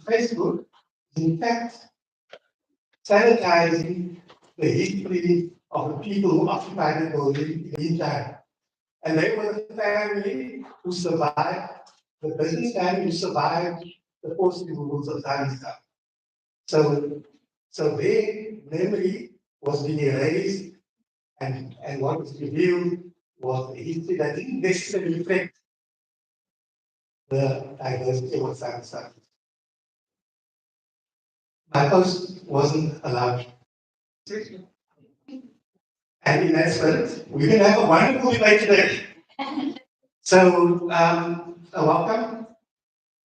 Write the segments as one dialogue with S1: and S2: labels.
S1: Facebook is in fact sanitizing the history of the people who occupied the building in the meantime. And they were the family who survived, the business family who survived the forced removals of time stuff. So their memory was being erased, and what was revealed was a history that didn't necessarily reflect the diversity of what time stuff. My post wasn't allowed. And in that spirit, we're going to have a wonderful debate today. So, welcome.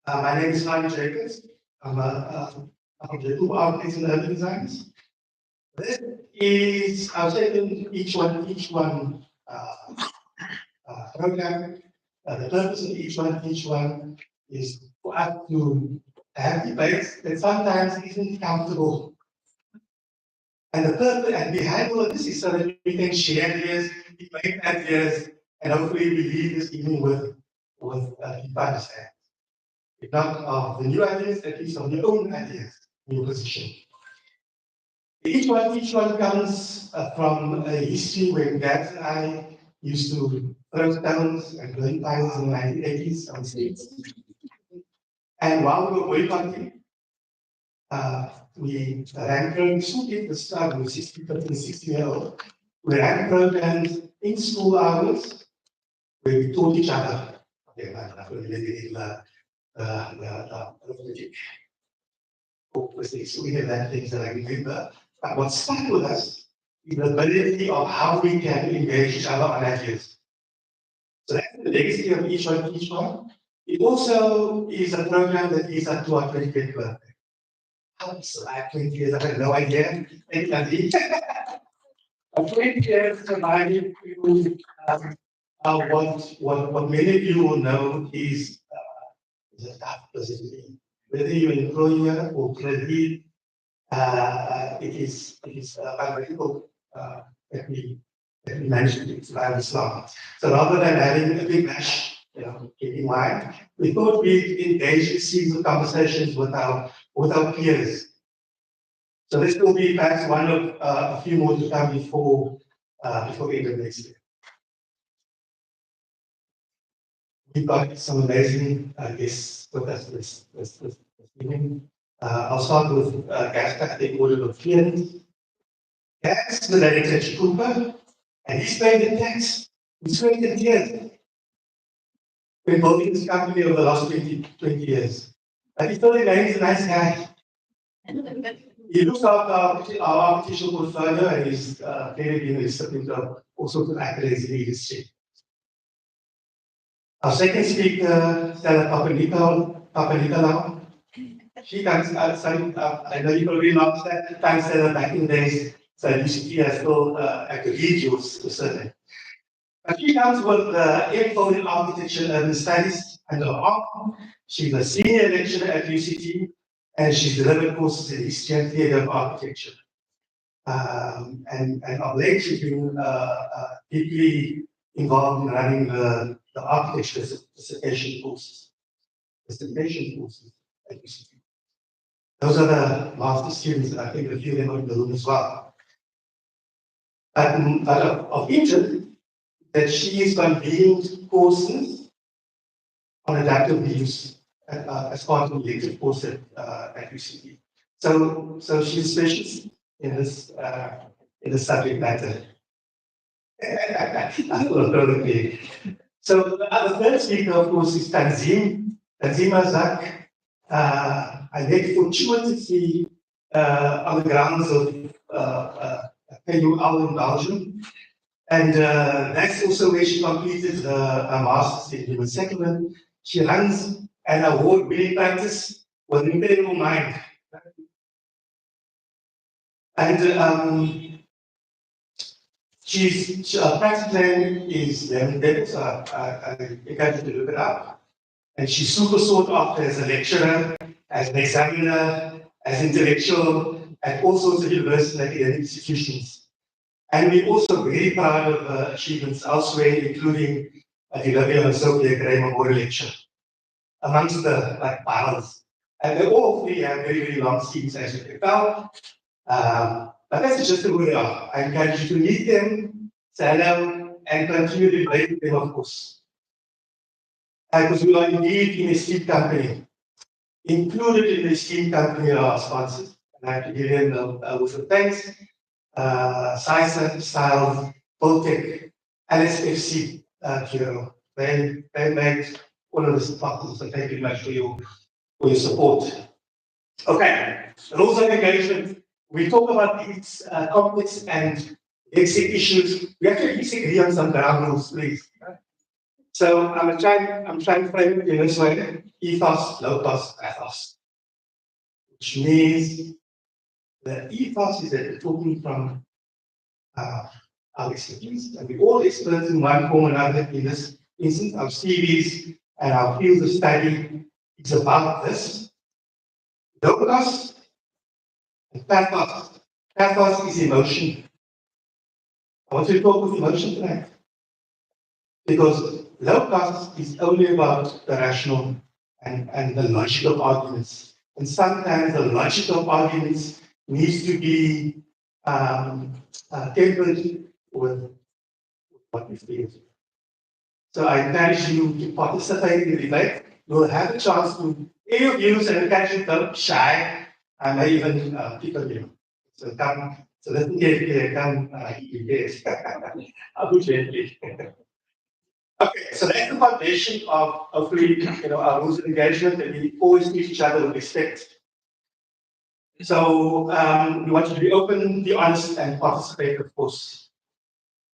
S1: My name is Jacobs. I'm from Jakupa Architects and Urban Designs. This is our second E1T1 program. The purpose of E1T1 is for us to have debates that sometimes isn't comfortable. And the purpose and behind all of this is so that we can share ideas, debate ideas, and hopefully we leave this evening with deeper understanding. If not of the new ideas, at least of your own ideas, new position. Each one comes from a history where Dad and I used to throw stones and burn piles in the 1980s on streets. And while we were boycotting, we ran programs, we were 16-year-old. We ran programs in school hours where we taught each other. Okay, so we have that things that I remember. But what stuck with us is the ability of how we can engage each other on ideas. So that's the legacy of E1T1. It also is a program that is up to our 25th birthday. How is that 20 years? I have no idea. Maybe 20 years surviving people. What many of you will know is a tough position. Whether you're an employer or credit, it is unbelievable that we manage to survive this long. So rather than having a big bash, keep in mind, we thought we'd engage in series of conversations with our peers. So this will be perhaps one of a few more to come before the end of next year. We've got some amazing guests with us this evening. I'll start with Gas in order of clearance. Gas the director at Jakupa, and he's paid the tax. He's paid the years. Been building this company over the last 20 years. But he still remains a nice guy. He looks after our architectural portfolio and he's clearly been a recipient of all sorts of accolades in leadership. Our second speaker, Stella Papanikolaou. She comes outside, I know you probably know that, thanks Stella back in the days, so UCT has still agreed your surname. But she comes with M.Phil in Architecture and Urban Studies and her arm. She's a senior lecturer at UCT and she's delivered courses in history and theory of architecture. And of late, she's been deeply involved in running the architecture certification courses at UCT. Those are the master students, I think a few of them are in the room as well. But of interest, that she is convened courses on adaptive reuse as part of the elective course at UCT. So she's a specialist in this subject matter. So the third speaker, of course, is Tanzim Azak. I met fortuitously on the grounds of KUL in Belgium. And that's also where she completed her master's in human settlement. She runs an award-winning practice with an incredible mind. And her practice name is Lemon, so I encourage you to look it up. And she's super sought after as a lecturer, as an examiner, as intellectual, at all sorts of universities and academic institutions. And we're also very proud of her achievements elsewhere, including delivering a Sophia Gray Memorial Lecture, amongst the piles And they all three have very, very long CVs, as you can tell. But that's just who they are. I encourage you to meet them, say hello, and continue to debate with them, of course. Because we are indeed in a esteemed company. Included in the esteemed company are our sponsors. And I have to give them a word of thanks. Science, Styles, Voltec, LSFC, they made all of this possible. So thank you very much for your support. Okay, rules of engagement. We talk about these conflicts and exit issues. We actually disagree on some ground rules, please. So I'm trying to frame it in this way: ethos, low cost, ethos, which means the ethos is that we're talking from our expertise, and we're all experts in one form or another. In this instance, our CVs and our fields of study is about this. Low cost and pathos. Pathos is emotion. I want to talk with emotion tonight. Because low cost is only about the rational and the logical arguments. And sometimes the logical arguments needs to be tempered with what we feel. So I encourage you to participate in the debate. You'll have a chance to air your views, and encourage you, don't be shy. I may even pick on you. So come, so let me get come, yes. I'll do gently. Okay, so that's the foundation of hopefully, our rules of engagement, and we always treat each other with respect. So we want you to be open, be honest, and participate, of course.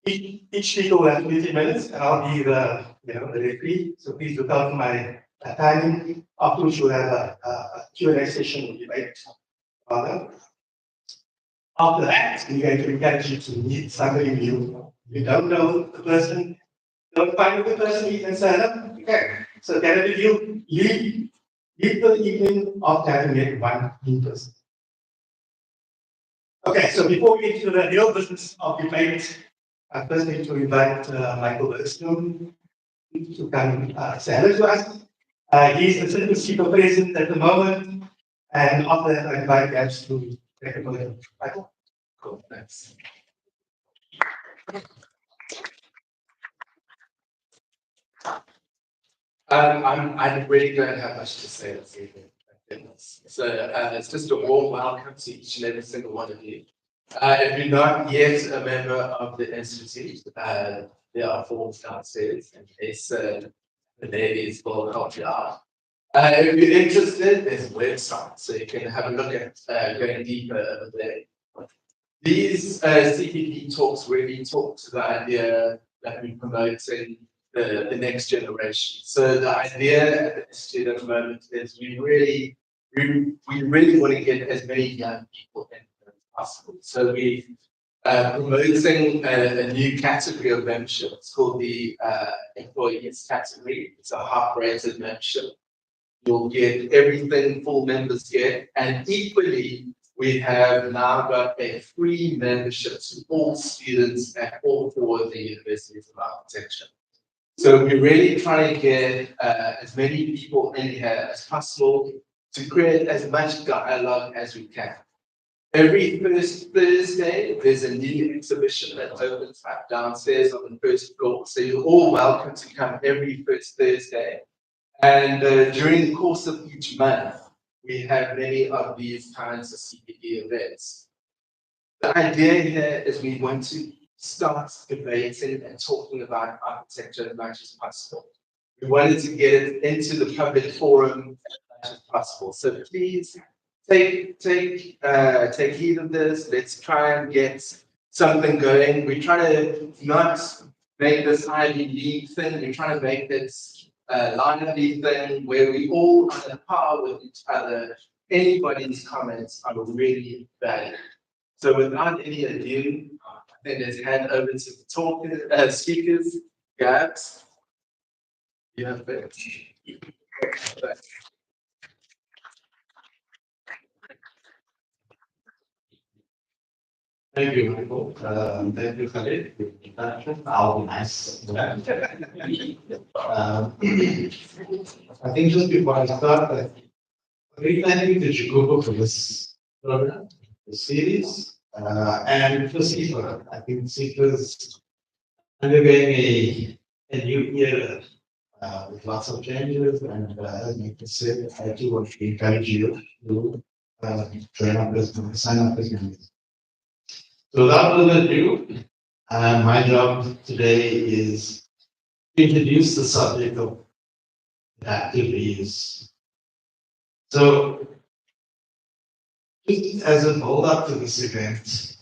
S1: Each speaker will have 20 minutes, and I'll be the referee. So please look out for my timing. Afterwards, we'll have a Q&A session with debate. After that, we're going to encourage you to meet somebody new. If you don't know the person, don't find the person, you can say hello. Okay. So get a review. Leave the evening after having met one new person. Okay, so before we get to the real business of debate, I first need to invite Michael Bergstrom to come say hello to us. He's the Citizen Speaker President at the moment, and after that, I invite Gabs to take a podium. Michael? Cool, thanks.
S2: I really don't have much to say this evening. So it's just a warm welcome to each and every single one of you. If you're not yet a member of the Institute, there are forms downstairs, in case the ladies will help you out. If you're interested, there's a website, so you can have a look at going deeper over there. These CPP talks really talk to the idea that we're promoting the next generation. So the idea at the Institute at the moment is we really want to get as many young people in as possible. So we're promoting a new category of membership. It's called the employees category. It's a half-rated membership. You'll get everything full members get, and equally, we have now got a free membership to all students at all four of the universities of architecture. So we're really trying to get as many people in here as possible to create as much dialogue as we can. Every first Thursday, there's a new exhibition that opens up downstairs on the first floor. So you're all welcome to come every first Thursday. And during the course of each month, we have many of these kinds of CPD events. The idea here is we want to start debating and talking about architecture as much as possible. We wanted to get it into the public forum as much as possible. So please take heed of this. Let's try and get something going. We're trying to not make this Ivy League thing. We're trying to make this lively thing where we all are on par with each other. Anybody's comments are really valued. So without any ado, I think let's hand over to the speakers. Gabs, you have it.
S3: Thank you, Michael. Thank you, Khalid. I'll be nice. I think just before I start, replanting the Jakupa for this program, the series, and for CIFA. I think CIFA is undergoing a new era with lots of changes, and as Nathan said, I do want to encourage you to join up as sign up as members. So without further ado, my job today is to introduce the subject of adaptive reuse. So just as a build up to this event,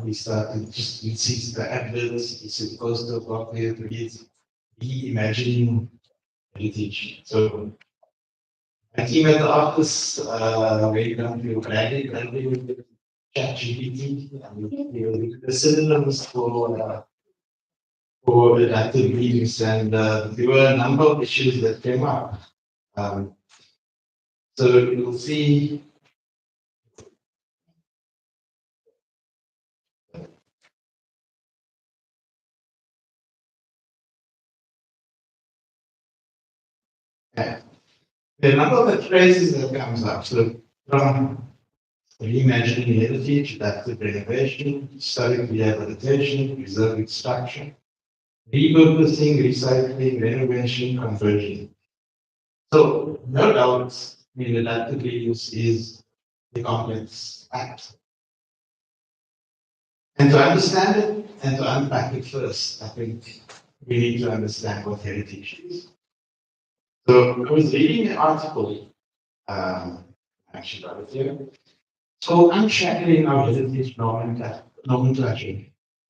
S3: we started just we see the adverts, it's supposed to work there to reimagining heritage. So my team at the office, we're going to branding with ChatGPT, and the synonyms for adaptive reuse, and there were a number of issues that came up. So you'll see. Yeah. The number of phrases that comes up. So from reimagining heritage, adaptive renovation, historic rehabilitation, preserving structure, repurposing, recycling, renovation, conversion. So no doubt, adaptive reuse is a complex act. And to understand it and to unpack it first, I think we need to understand what heritage is. So I was reading an article, actually got it here. So unshackling our heritage nomenclature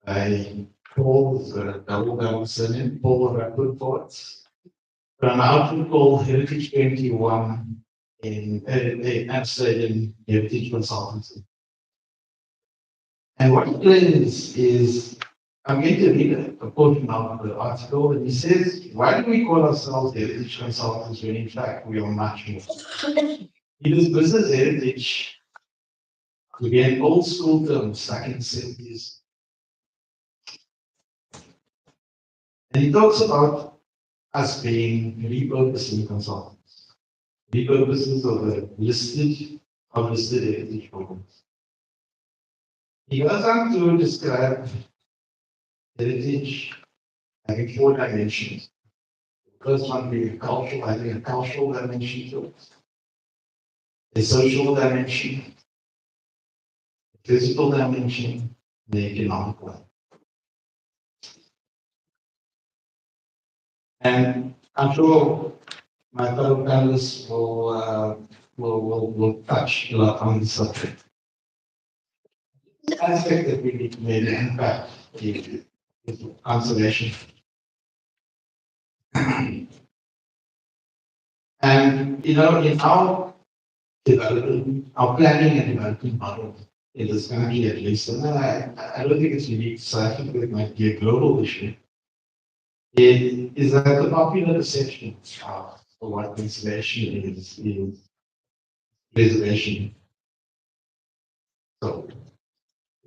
S3: by Paul, double surname, Paul Rappaport, from an outfit called Heritage 21 in Amsterdam Heritage Consultancy. And what he claims is, I'm going to read a portion of the article, and he says, why do we call ourselves heritage consultants when in fact we are much more? Because business heritage to be an old school term stuck in the 70s. And he talks about us being repurposing consultants. Repurposes of the listed heritage programs. He goes on to describe heritage having 4 dimensions. The first one being having a cultural dimension to it, a social dimension, a physical dimension, and the economic one. And I'm sure my fellow panelists will touch a lot on the subject. The aspect that we need to maybe impact is conservation. And in our development, our planning and development model in this country at least, and I don't think it's unique to South Africa, it might be a global issue, is that the popular perception of what conservation is preservation. So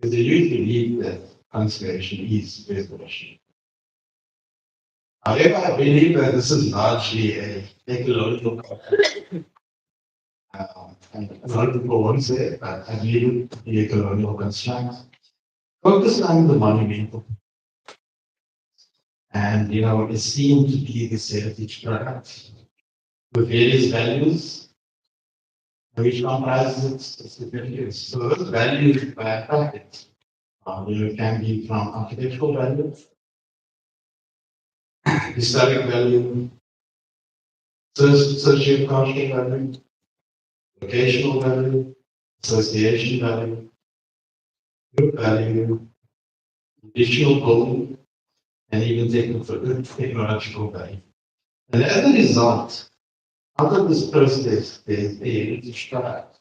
S3: there's a huge belief that conservation is preservation. However, I believe that this is largely a ecological concept. And a lot of people won't say it, but I believe the ecological construct focused on the monumental. And it's seen to be this heritage product with various values, which comprises its significance. So those values by practice, can be from architectural value, historic value, socio-cultural value, locational value, association value, group value, additional goal, and even technological value. And as a result, out of this process, there's a heritage product.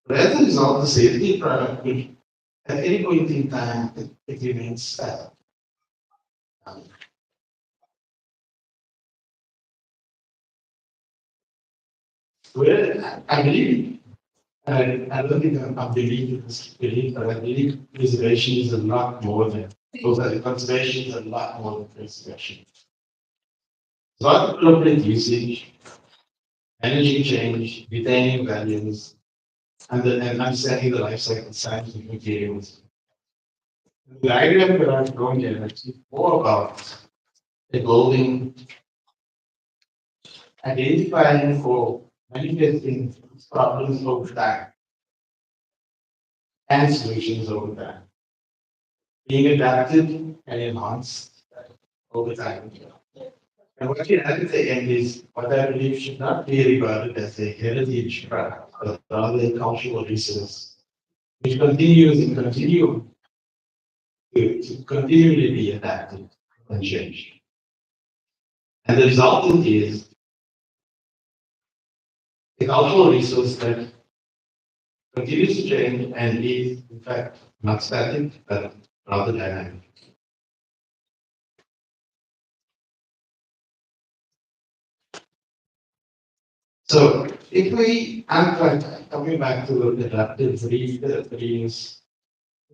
S3: But as a result, the safety product will, at any point in time, it remains static. Well, I believe, I don't think I believe this belief, but I believe preservation is a lot more than, conservation is a lot more than preservation. Smart appropriate usage, managing change, retaining values, and understanding the life cycle science of materials. The diagram that I've drawn here is actually more about evolving, identifying or manifesting problems over time and solutions over time, being adapted and enhanced over time. And what you have at the end is what I believe should not be regarded as a heritage product, but rather a cultural resource, which continues and to continually be adapted and changed. And the resultant is a cultural resource that continues to change and is, in fact, not static, but rather dynamic. So if we unpack, coming back to the adaptive dreams,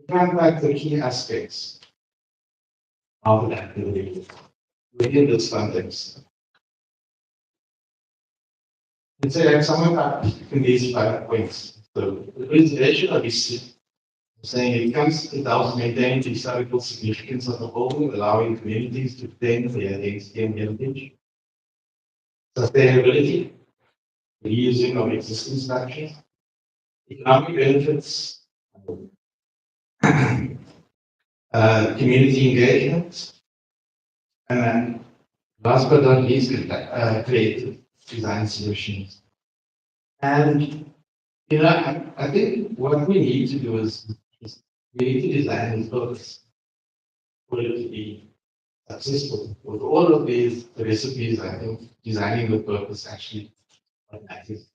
S3: unpack the key aspects of adaptivity within this context. Let's say I'm somewhere back in these 5 points. So the preservation of history, saying it helps maintain the historical significance of the building, allowing communities to retain their identity and heritage. Sustainability, reusing of existing structures, economic benefits, community engagement, and then last but not least, creative design solutions. And I think what we need to do is we need to design with purpose for it to be successful. With all of these recipes, I think designing with purpose actually matters.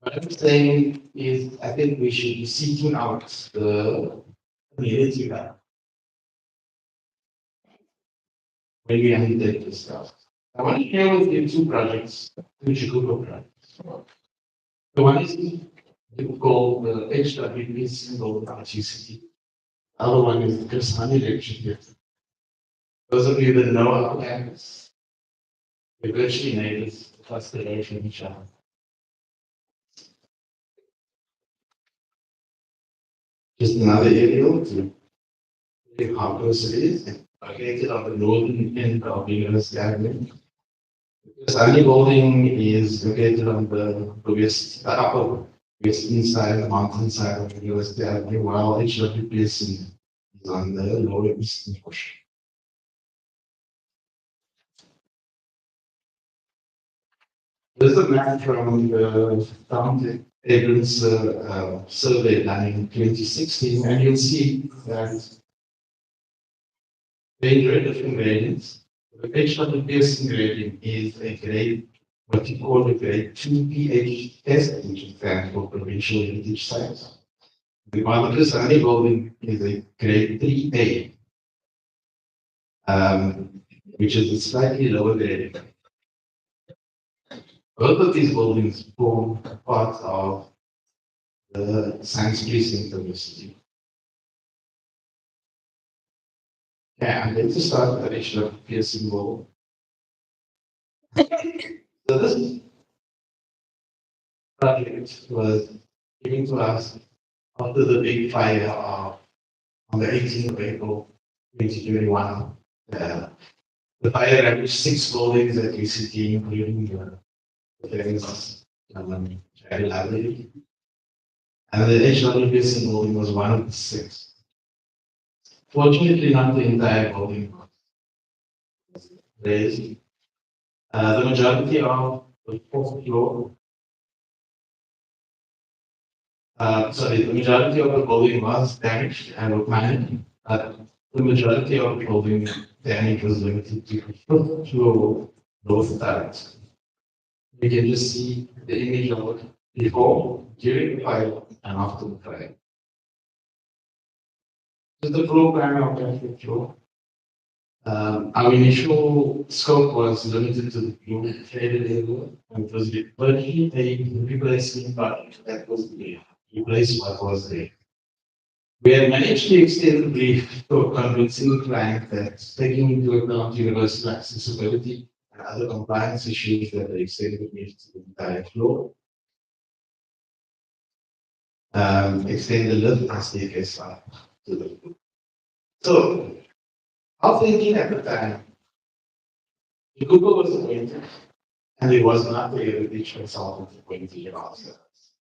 S3: What I'm saying is, I think we should be seeking out the community gap when we undertake this stuff. I want to share with you 2 projects, 2 Jakupa projects. The one is called the HWP single electricity. The other one is the Kasani electric grid. Those of you that know our campus, we're virtually neighbors across the road from each other. Just another aerial to see how close it is, located on the northern end of University Avenue. The Kasani building is located on the upper western side, the mountain side of University Avenue, while HWP is on the lower eastern portion. This is a map from the Town Abrams survey done in 2016, and you'll see that they enjoy different gradients. The HWP gradient is a grade, what you call a grade 2 pH test, which stands for provincial heritage site. The one of the Sunny building is a grade 3A, which is a slightly lower grade. Both of these buildings form part of the science precinct of the city. Yeah, I'm going to start with the HWP symbol. So this project was given to us after the big fire on the 18th of April 2021. The fire ravaged 6 buildings at UCT, including the famous Cherry Library. And the HWP building was one of the 6. Fortunately, not the entire building was raised. The majority of the 4th floor, the majority of the building was damaged and managed. The majority of the building damage was limited to the 5th floor north sides. You can just see the image of it before, during the fire, and after the fire. So the floor plan of that floor. Our initial scope was limited to the blue shaded area, and it was virtually a replacement project that was there, replace what was there. We had managed to extend the brief to a convincing client that taking into account universal accessibility and other compliance issues that they extended to the entire floor. Extend the lift and staircase up to the roof. So, our thinking at the time, Jakupa was appointed, and it was not the heritage consultant appointed after us.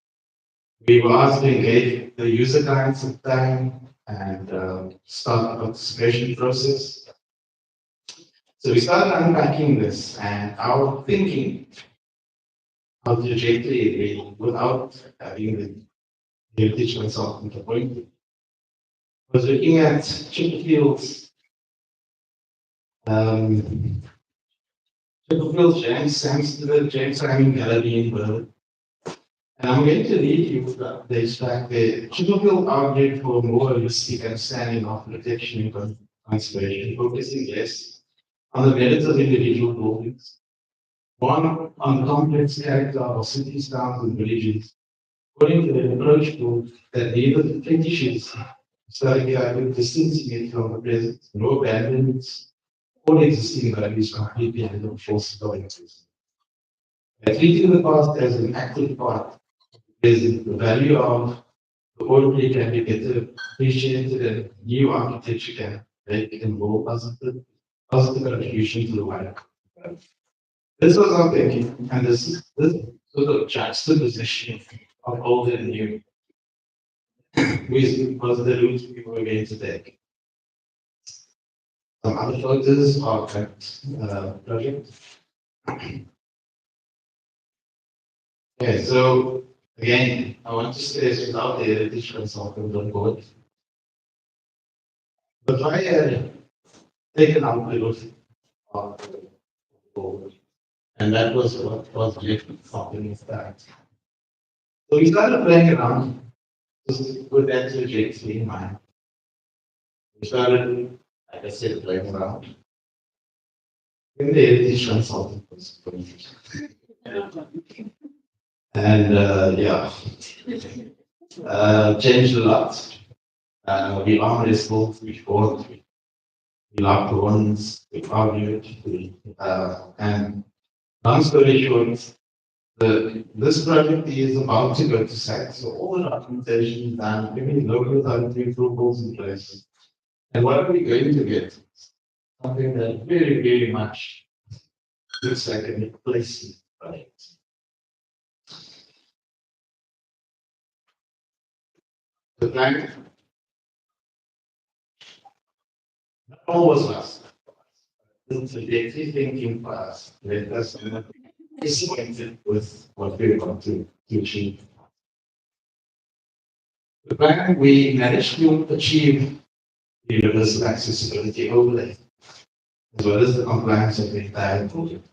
S3: We were asked to engage the user clients at the time and start a participation process. So we started unpacking this and our thinking, our trajectory really, without having the heritage consultant appointed, was looking at Chipperfield's James Hamming Gallery in Berlin. And I'm going to read you the extract there. Chipperfield argued for a more holistic understanding of protection and conservation, focusing less on the merits of individual buildings, one on the complex character of cities, towns, and villages. According to the approach group that neither the fetishes historically distancing it from the present, no abandonments, all existing values completely and enforceable existence. Treating the past as an active part is the value of the ordinary can be better appreciated and new architecture can make a more positive contribution to the wider. This was our thinking, and this sort of juxtaposition of old and new was the route we were going to take. Some other photos of that project. Okay, so again, I want to stress without the heritage consultant on board. But I had taken out the roof of the board, and that was what was left something with that. So we started playing around just with that trajectory in mind. We started, like I said, playing around. Then the heritage consultant was appointed. And yeah, changed a lot. We arm wrestled, we fought, we locked horns, we argued, and long story short, this project is about to go to site, so all the documentation is done, every local authority approvals in place. And what are we going to get? Something that very, very much looks like a replacement project. The plan all was lost. The trajectory thinking for us led us disappointed with what we want to achieve. The plan we managed to achieve the universal accessibility overlay, as well as the compliance of the entire project.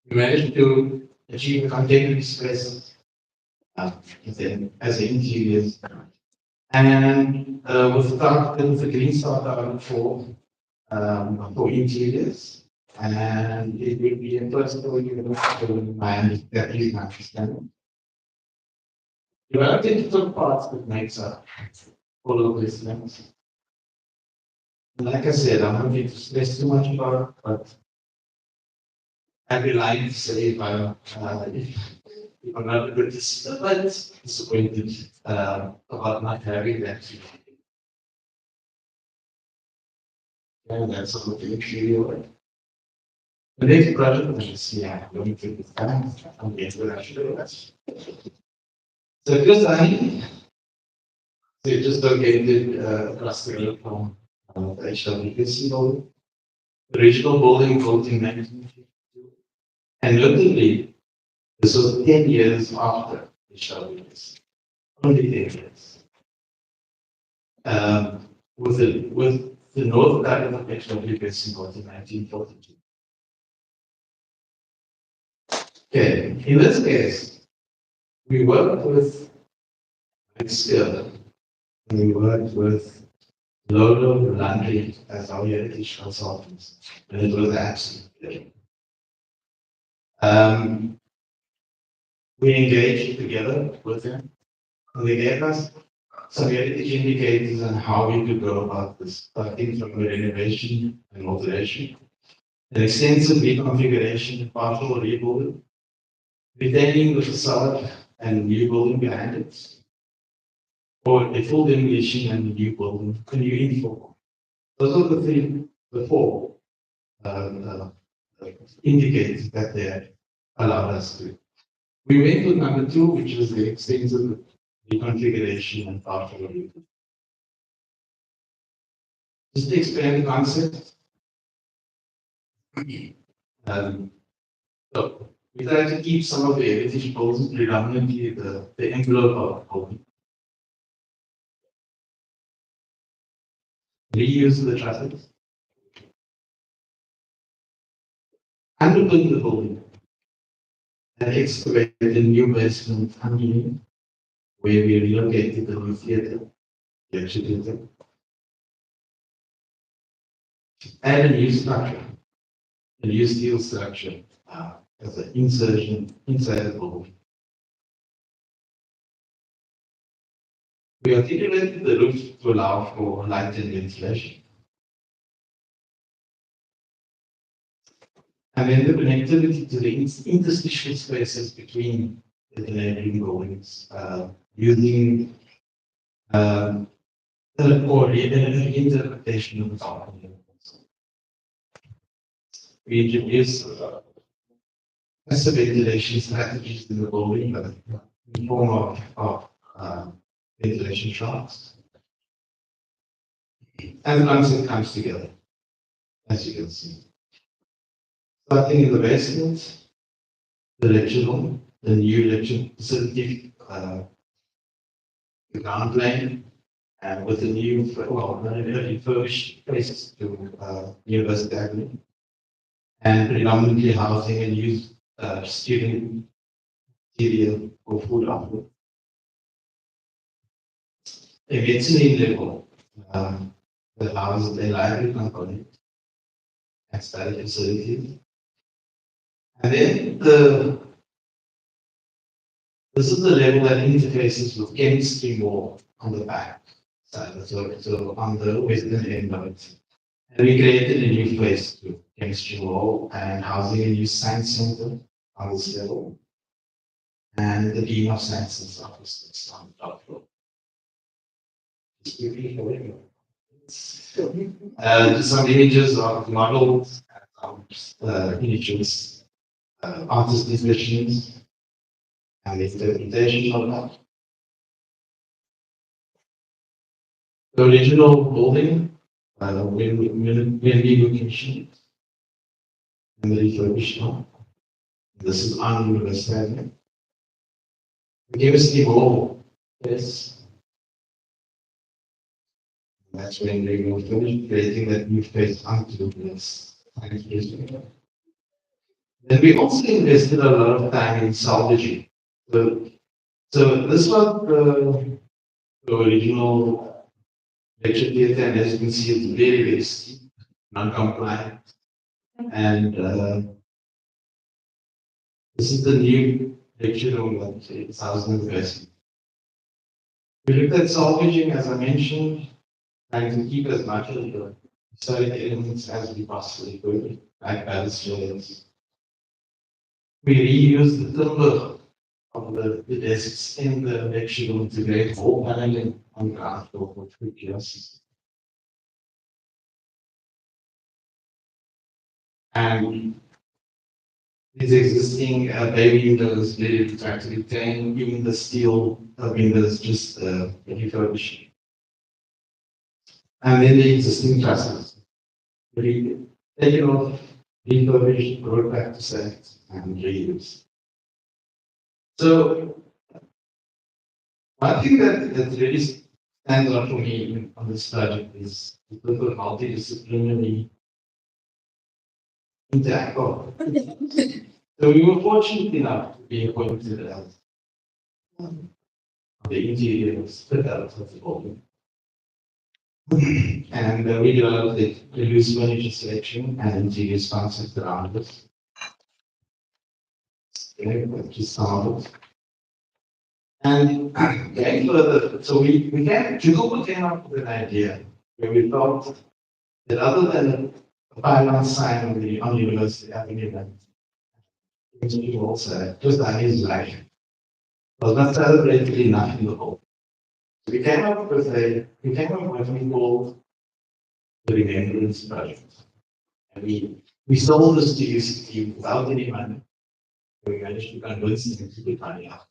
S3: We managed to achieve a container space as an interiors, and with the green start for interiors, and it will be a personal mind that is not standard. Developing different parts that makes up all of these things. Like I said, I'm not going to stress too much about it, but I'd be lying to say if I'm not a good disappointed about not having that. And that's all the issue. The next project is going to be time. I'm going to actually do that. So design, so just located across the road from the HWPC building, the regional building built in 1952. And notably, this was 10 years after HWPC, only 10 years. With the north side of HWPC built in 1942. Okay, in this case, we worked with skill, and we worked with Lolo Landry as our heritage consultants, and it was absolutely. We engaged together with them, and they gave us some heritage indicators on how we could go about this, starting from the renovation and alteration, an extensive reconfiguration and partial rebuilding, retaining the facade and new building behind it, or a full demolition and a new building, a new infill. Those are the four indicators that they had allowed us to. We went with number 2, which is the extensive reconfiguration and partial rebuilding. Just to explain the concept. So we try to keep some of the heritage buildings, predominantly the envelope of the building. Reuse the traffic. Underpin the building. And excavate the new basement underneath, where we relocated the new theatre. The actual theatre. Add a new structure, a new steel structure as an insertion inside the building. We articulated the roof to allow for light and ventilation. And then the connectivity to the interstitial spaces between the neighboring buildings, using or an interpretation of the document. We introduced passive ventilation strategies in the building, but in the form of ventilation shafts. And the concept comes together, as you can see. Starting in the basement, the lecture room, the new lecture facility, the ground plane, and with the new, refurbished places to University Avenue, and predominantly housing and use student material for food output. A mezzanine level that allows a library component and study facility. And then this is the level that interfaces with chemistry more on the back side, so on the western end of it. And we created a new place to chemistry wall and housing a new science center on this level. And the Dean of Sciences office is on the top floor. Just some images of models, images, artist musicians, and the interpretation of that. The original building, when we location, and the refurbishment. This is on University Avenue. The chemistry wall, yes. That's when we will finish creating that new space onto this. Then we also invested a lot of time in salvaging. So this was the original lecture theatre, and as you can see, it's very, very steep, non-compliant. And this is the new lecture room that is housed in the basement. We looked at salvaging, as I mentioned, trying to keep as much of the historic elements as we possibly could, like balustrades. We reused the timber of the desks in the lecture room to create whole paneling on the ground floor for food kiosks. And these existing bay windows, they try to retain even the steel windows, just refurbished. And then the existing trusses. We take it off, refurbish, brought back to set, and reuse. So, one thing that really stands out for me on this project is the multidisciplinary interact. So we were fortunate enough to be appointed as the interior developer of the building. And we developed the loose furniture selection and interior concept around it. Just some of it. And going further, so Jakupa came up with an idea where we thought that other than pylon sign on the University Avenue. And people also, just that his life was not celebrated enough in the whole. So we came up with what we called the Remembrance Project. And we sold this to UCT without any money. We managed to convince them to put money up.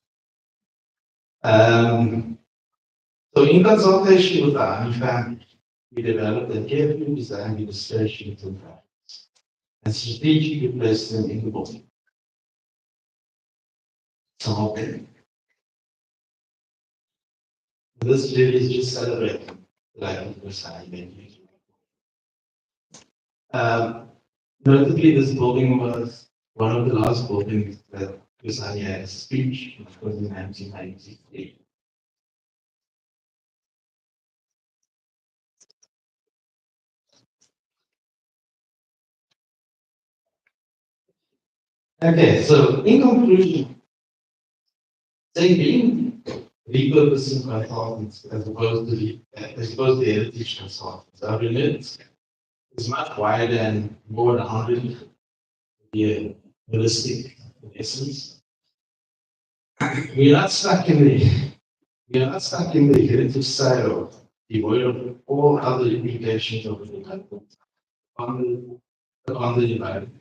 S3: So in consultation with the Army family, we developed a carefully designed illustration to practice and strategically placed them in the book. So this really is just celebrating the life of Versailles. Notably, this building was one of the last buildings that Versailles had a speech, which was in 1993. Okay, so in conclusion, saying being repurposing consultants as opposed to heritage consultants, our remit is much wider and more than 100 year holistic in essence. We are not stuck in the heritage side of devoid of all other implications of the on the environment.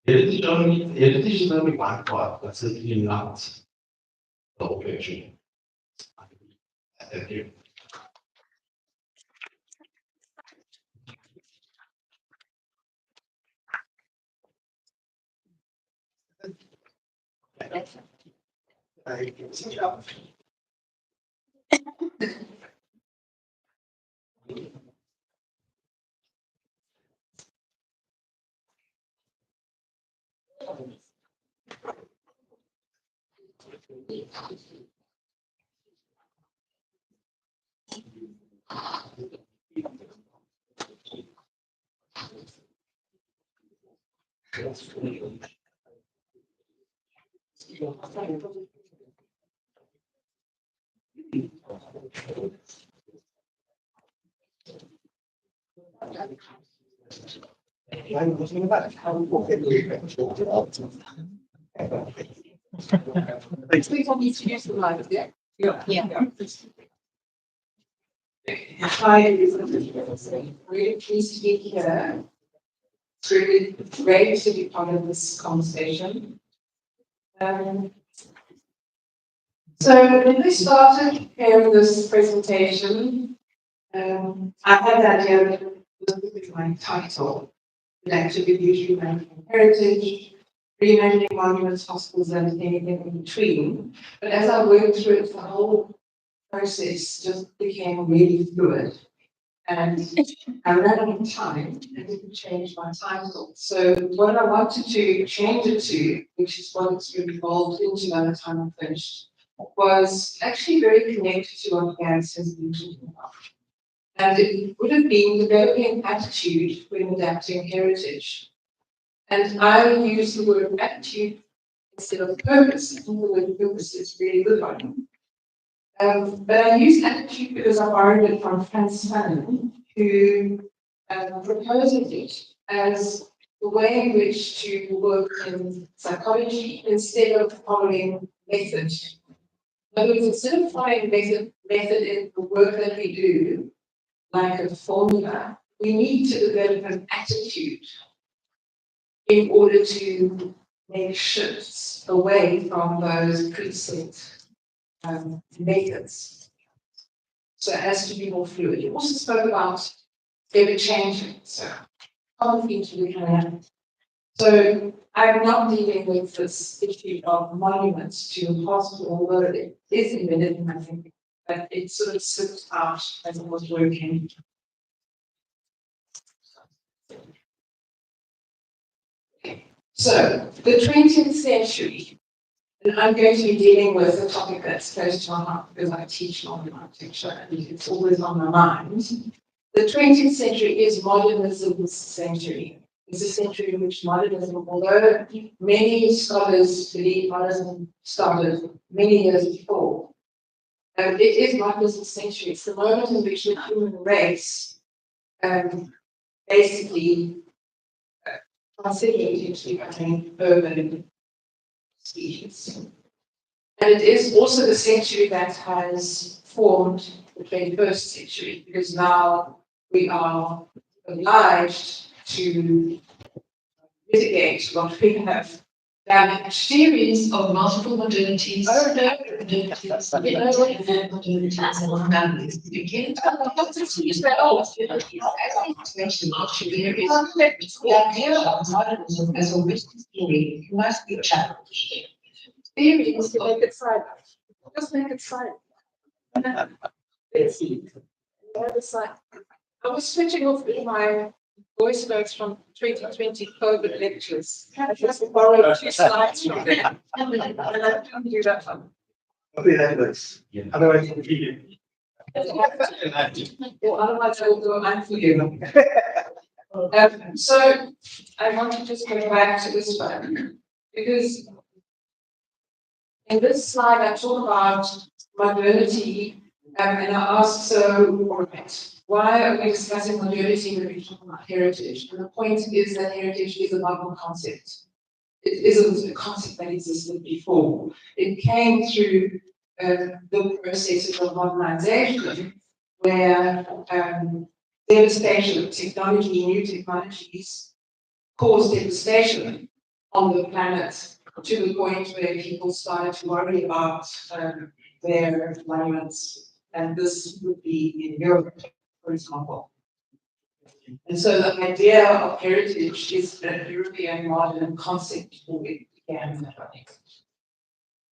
S3: Heritage is only one part, but certainly not the whole picture. Thank you.
S4: Please want me to use the mic, yeah? Yeah. Hi, everyone. Really pleased to be here. It's really great to be part of this conversation. So when we started preparing this presentation, I had that idea that this would be my title, the activity reimagining heritage, reimagining monuments, hospitals, and anything in between. But as I worked through it, the whole process just became really fluid. And I ran out of time and didn't change my title. So what I wanted to change it to, which is what it's really evolved into by the time I finished, was actually very connected to what Gans has been talking about. And it would have been developing attitude when adapting heritage. And I use the word attitude instead of purpose. I think the word purpose is a really good one. But I use attitude because I borrowed it from Franz Fanon, who proposes it as the way in which to work in psychology instead of following method. In other words, instead of following method in the work that we do, like a formula, we need to develop an attitude in order to make shifts away from those preset methods. So it has to be more fluid. You also spoke about ever changing. So confidently can. So I'm not dealing with this issue of monuments to hospital, although it is embedded in my thinking, but it sort of slipped out as I was working. So the 20th century. And I'm going to be dealing with a topic that's close to my heart because I teach modern architecture and it's always on my mind. The 20th century is modernism's century. It's a century in which modernism, although many scholars believe modernism started many years before, it is modernism's century. It's the moment in which the human race basically considered to becoming urban species. And it is also the century that has formed the 21st century, because now we are obliged to mitigate what we have damaged.
S5: Series of multiple modernities.
S4: Oh, no.
S5: Modernities. Modernities among families. Begin to use that old. Mention option theories. The idea of modernism as a Western theory must be challenged.
S4: Theories to make it silent. Just make it silent. Let's see. The other side. I was switching off my voice notes from 2020 COVID lectures. I just borrowed 2 slides from them. And I didn't do that one.
S1: Hopefully that works. Otherwise, it's video.
S4: Well, otherwise I will go unforgiven. So I want to just go back to this one, because in this slide I talk about modernity, and I ask, so why are we discussing modernity when we talk about heritage? And the point is that heritage is a modern concept. It isn't a concept that existed before. It came through the processes of modernization, where devastation of technology, new technologies, caused devastation on the planet, to the point where people started to worry about their environments, and this would be in Europe, for example. And so the idea of heritage is a European modern concept before it began.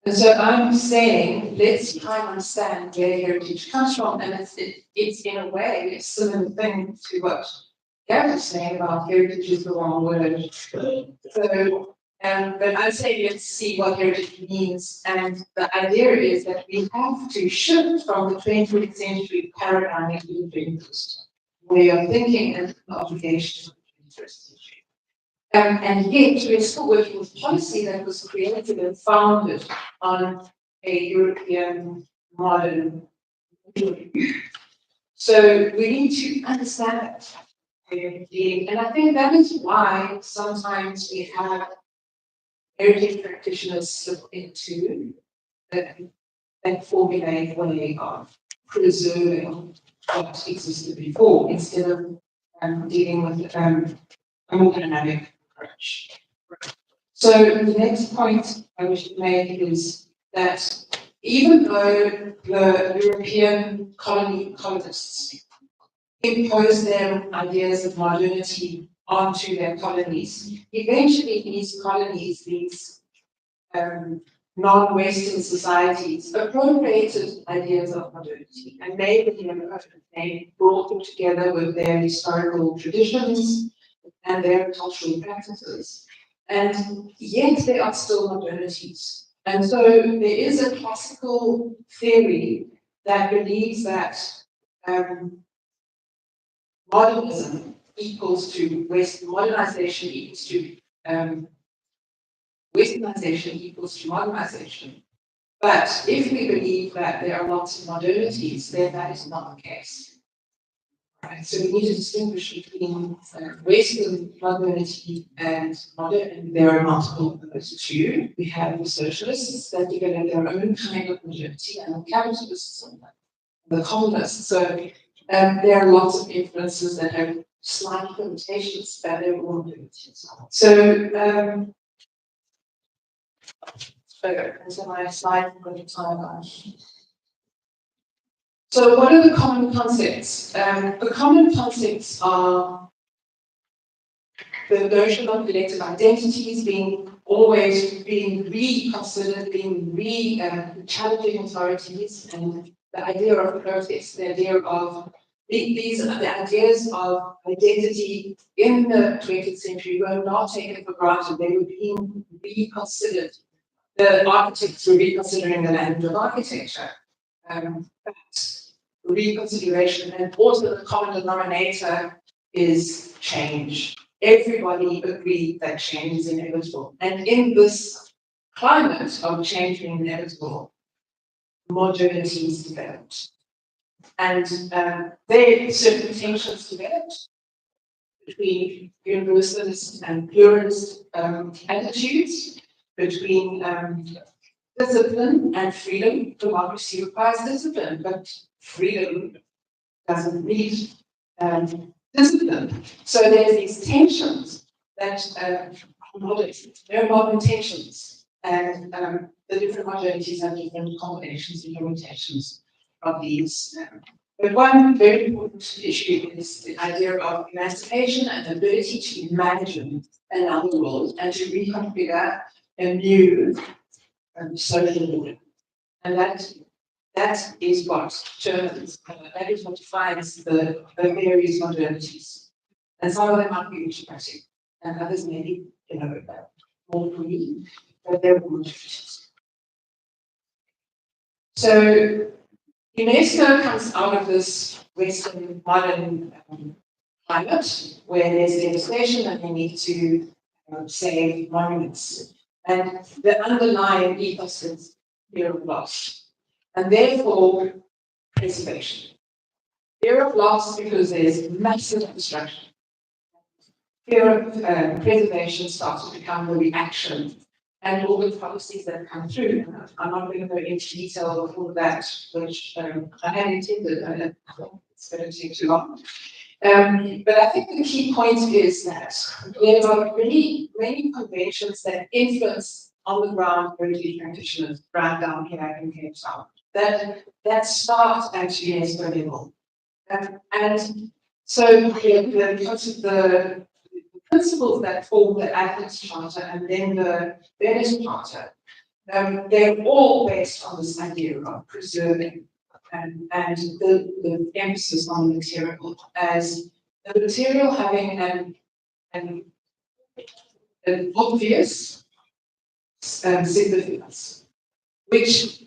S4: And so I'm saying, let's try and understand where heritage comes from, and it's in a way a similar thing to what Gary was saying about heritage is the wrong word. So, but I say let's see what heritage means, and the idea is that we have to shift from the 20th century paradigm into the 21st way of thinking and obligation of the 21st century. And yet, we're still working with policy that was created and founded on a European modern. So we need to understand that. And I think that is why sometimes we have heritage practitioners slip into that formulaic way of preserving what existed before, instead of dealing with a more dynamic approach. So the next point I wish to make is that even though the European colonists imposed their ideas of modernity onto their colonies, eventually these colonies, these non-Western societies, appropriated ideas of modernity and made them, they brought them together with their historical traditions and their cultural practices. And yet they are still modernities. And so there is a classical theory that believes that modernism equals to modernization equals to Westernization equals to modernization. But if we believe that there are lots of modernities, then that is not the case. Right? So we need to distinguish between Western modernity and modern, and there are multiple of those too. We have the socialists that develop their own kind of modernity, and the capitalists and the communists. So there are lots of influences that have slight limitations, but they're all modernities. So so my slide I'm going to time on. So what are the common concepts? The common concepts are the notion of collective identities always being reconsidered, challenging authorities, and the idea of protest, the idea of these are the ideas of identity in the 20th century were not taken for granted. They were being reconsidered. The architects were reconsidering the language of architecture. But reconsideration, and also the common denominator is change. Everybody agreed that change is inevitable. And in this climate of change being inevitable, modernity is developed. And there certain tensions developed between universalist and pluralist attitudes, between discipline and freedom. Democracy requires discipline, but freedom doesn't need discipline. So there's these tensions that are modern, very modern tensions, and the different modalities have different combinations and limitations of these. But one very important issue is the idea of emancipation and the ability to imagine another world and to reconfigure a new social order. And that is what determines, that is what defines the various modernities. And some of them might be autocratic, and others may be, more free, but they're all modernities. So UNESCO comes out of this Western modern climate where there's devastation and they need to save monuments. And the underlying ethos is fear of loss, and therefore preservation. Fear of loss because there's massive destruction. Fear of preservation starts to become the reaction, and all the policies that come through. And I'm not going to go into detail of all of that, which I had intended. I think it's going to take too long. But I think the key point is that there are many conventions that influence on the ground heritage practitioners right down here in Cape Town that start at UNESCO level. And so the principles that form the Athens Charter and then the Venice Charter, they're all based on this idea of preserving and the emphasis on the material as the material having an obvious significance, which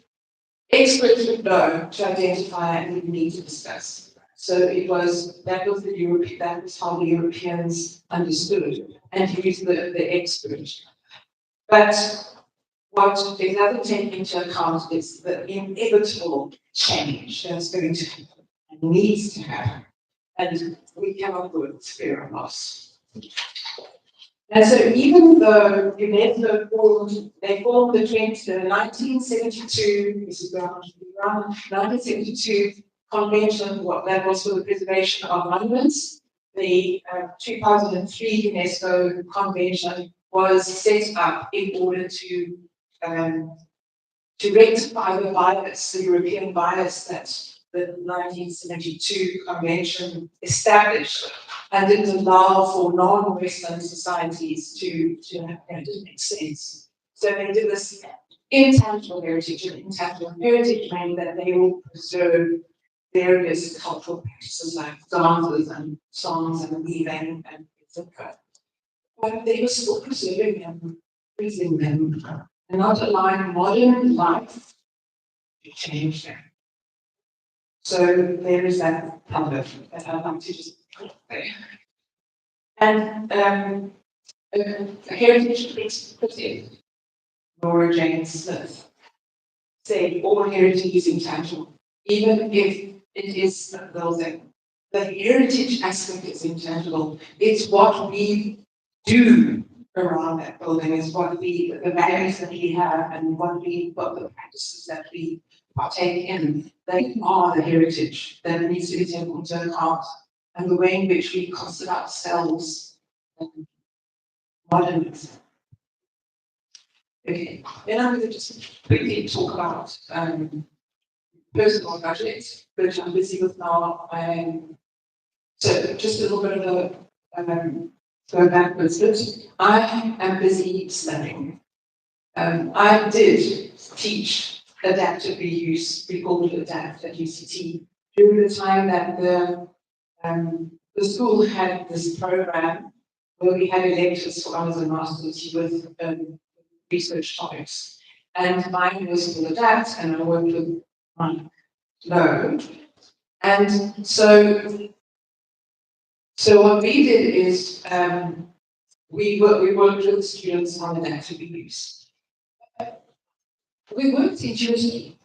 S4: experts would know to identify and would need to discuss. So that was how the Europeans understood and used the expert. But what it doesn't take into account is the inevitable change that's going to happen and needs to happen. And we cannot go with fear of loss. And so even though UNESCO formed the 1972, this is around 1972 convention, what that was for the preservation of monuments. The 2003 UNESCO convention was set up in order to rectify the bias, the European bias that the 1972 convention established and didn't allow for non-Western societies to it didn't make sense. So they did this intangible heritage, meaning that they will preserve various cultural practices like dances and songs and weaving and etc. But they were still preserving them, freezing them, and not allowing modern life to change them. So there is that public that I'd like to just put there. And a heritage critic, Laura Jane Smith, said all heritage is intangible, even if it is a building. The heritage aspect is intangible. It's what we do around that building, is what the values that we have and what the practices that we partake in. They are the heritage that needs to be taken into account, and the way in which we consider ourselves modern. Okay, then I'm going to just quickly talk about personal budgets, which I'm busy with now. So just a little bit of a go backwards. But I am busy studying. I did teach adaptive reuse, we called it ADAPT at UCT, during the time that the school had this program where we had electives for honours and masters with research topics. And mine was called ADAPT, and I worked with Mike Lowe. And so what we did is we worked with students on adaptive reuse. We worked intuitively.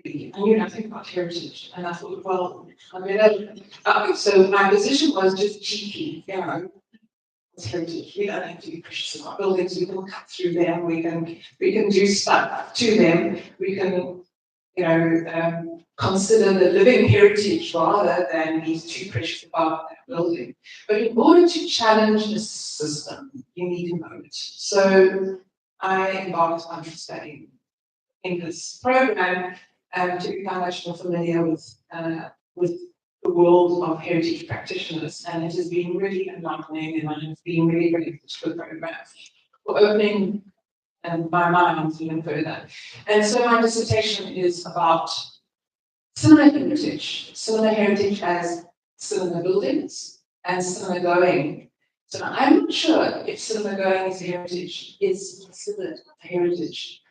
S4: I knew nothing about heritage, and I thought, well, so my position was just cheeky, it's heritage. We don't have to be precious about buildings. We can cut through them. We can do stuff to them. We can, consider the living heritage rather than be too precious about that building. But in order to challenge the system, you need to know it. So I embarked on studying in this program to become much more familiar with the world of heritage practitioners, and it has been really enlightening, and I have been really grateful to the program for opening my mind even further. And so my dissertation is about cinema heritage as cinema buildings and cinema going. So I'm not sure if cinema going is heritage is considered a heritage,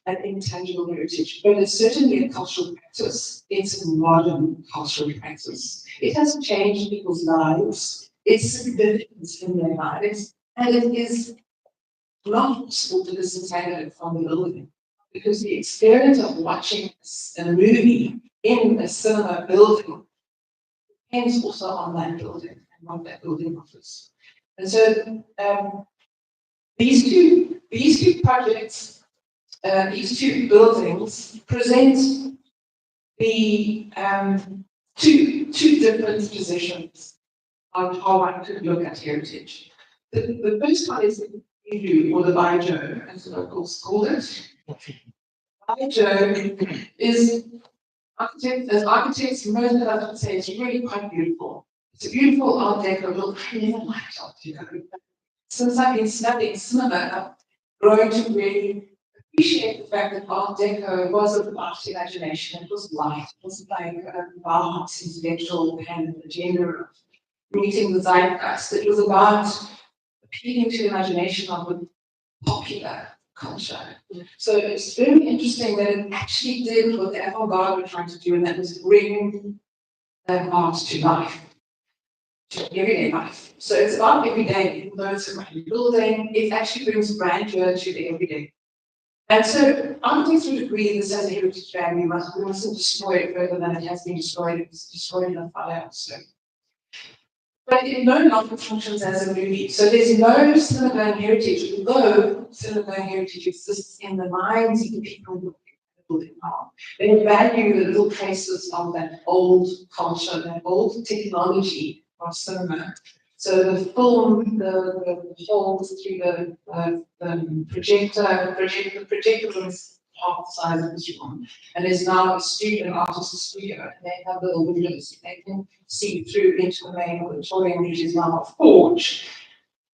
S4: an intangible heritage, but it's certainly a cultural practice. It's a modern cultural practice. It has changed people's lives. It's significant in their lives, and it is not possible to disentangle it from the building, because the experience of watching a movie in a cinema building depends also on that building and what that building offers. And so these two projects, these two buildings present the two different positions on how one could look at heritage. The first one is the view, or the Baijiu, as the locals call it. Baijiu is as architects, most of us would say it's really quite beautiful. It's a beautiful Art Deco building. I never liked Art Deco. Since I've been studying cinema, I've grown to really appreciate the fact that Art Deco was about imagination. It was light. It was like Bach's intellectual kind of agenda of meeting the zeitgeist. It was about appealing to the imagination of the popular culture. So it's very interesting that it actually did what the avant-garde were trying to do, and that was bring art to life, to everyday life. So it's about everyday, even though it's a grand building, it actually brings grandeur to the everyday. And so architects would agree this has a heritage value. We mustn't destroy it further than it has been destroyed. It was destroyed in a fire. So. But it no longer functions as a movie. So there's no cinema-going heritage, although cinema-going heritage exists in the minds of the people who build it now. They value the little traces of that old culture, that old technology of cinema. So the film, the holes through the projector was half the size of this room, and there's now a studio, an artist's studio, and they have little windows they can see through into the main auditorium, which is now a forge.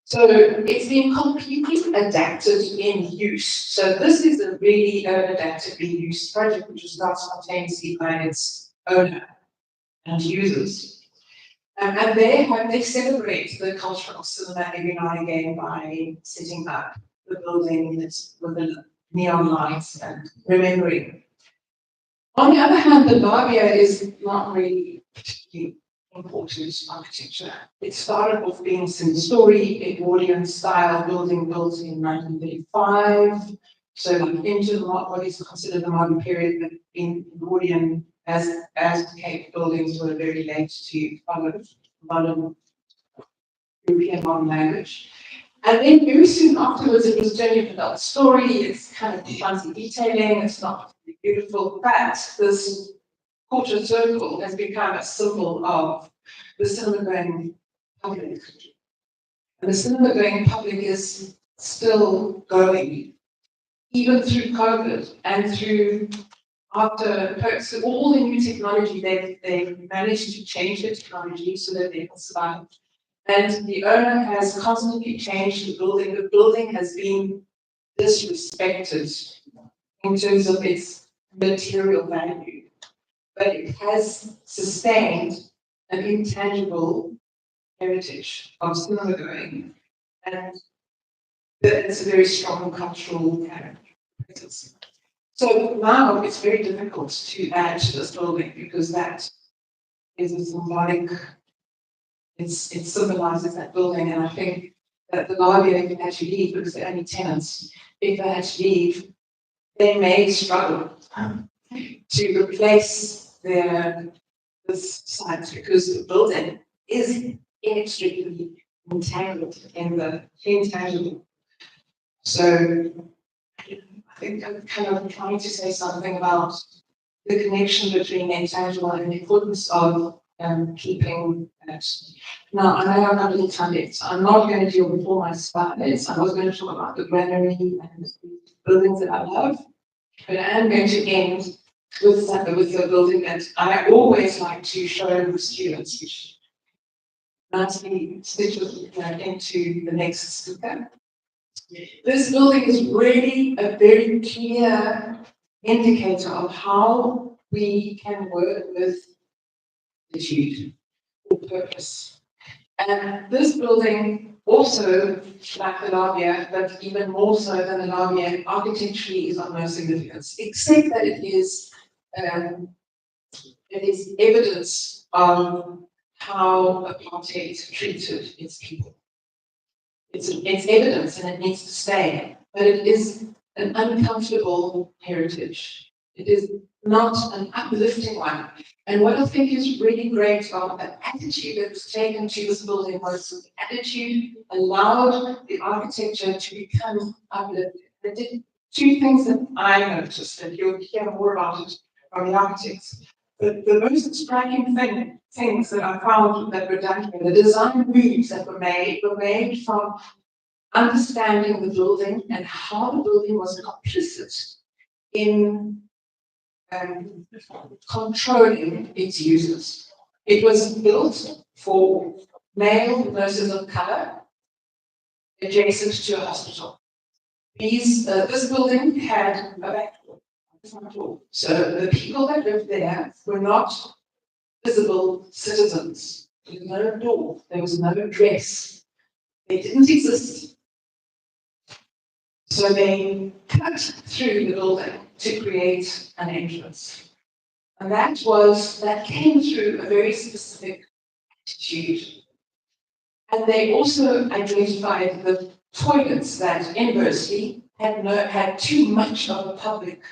S4: So it's been completely adapted in use. So this is a really adaptively used project, which was done spontaneously by its owner and users. And they celebrate the culture of cinema every now and again by setting up the building with the neon lights and remembering. On the other hand, the Barbia is not really particularly important architecture. It started off being single-story Edwardian style building built in 1935. So like into what is considered the modern period, but in Edwardian as Cape buildings were very late to follow modern European modern language. And then very soon afterwards, it was turning into another story. It's kind of fancy detailing. It's not really beautiful, but this quarter circle has become a symbol of the cinema-going public. And the cinema-going public is still going, even through COVID and through after so all the new technology. They've managed to change the technology so that they can survive. And the owner has constantly changed the building. The building has been disrespected in terms of its material value, but it has sustained an intangible heritage of cinema going, and it's a very strong cultural character. So now it's very difficult to add to this building because that is a symbolic. It symbolizes that building, and I think that the lobby, if they had to leave, because they're only tenants, if they had to leave, they may struggle to replace this site because the building is inextricably entangled in the intangible. So I think I'm kind of trying to say something about the connection between the intangible and the importance of keeping that. Now, I know I'm not a little time, so I'm not going to deal with all my slides. I was going to talk about the granary and the buildings that I love, but I am going to end with the building that I always like to show the students, which nicely stitches into the next speaker. This building is really a very clear indicator of how we can work with attitude or purpose. And this building also, like the Lavia, but even more so than the Lavia, architecturally is of no significance, except that it is evidence of how apartheid treated its people. It's evidence and it needs to stay, but it is an uncomfortable heritage. It is not an uplifting one. And what I think is really great about the attitude that was taken to this building was the attitude allowed the architecture to become uplifting. It did two things that I noticed, and you'll hear more about it from the architects. But the most striking things that I found that were done here, the design moves that were made from understanding the building and how the building was complicit in controlling its users. It was built for male nurses of color adjacent to a hospital. This building had a back door, a front door. So the people that lived there were not visible citizens. There was no door, there was no address. They didn't exist. So they cut through the building to create an entrance. And that came through a very specific attitude. And they also identified the toilets that inversely had too much of a public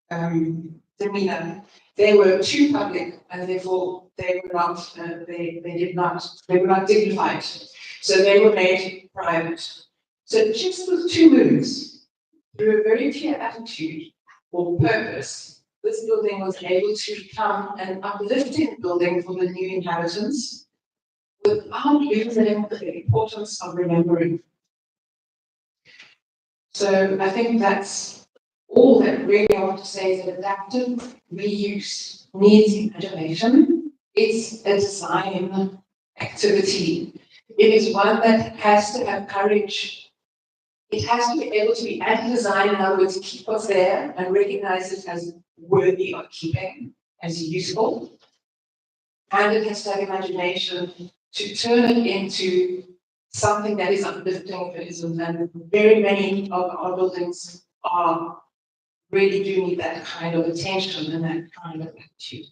S4: demeanor. They were too public, and therefore they were not dignified. So they were made private. So just with two moves, through a very clear attitude or purpose, this building was able to become an uplifting building for the new inhabitants without losing the importance of remembering. So I think that's all that really I want to say is that adaptive reuse needs imagination. It's a design activity. It is one that has to have courage. It has to be able to be anti-design, in other words, keep what's there and recognize it as worthy of keeping, as useful. And it has to have imagination to turn it into something that is uplifting if it isn't. And very many of our buildings really do need that kind of attention and that kind of attitude.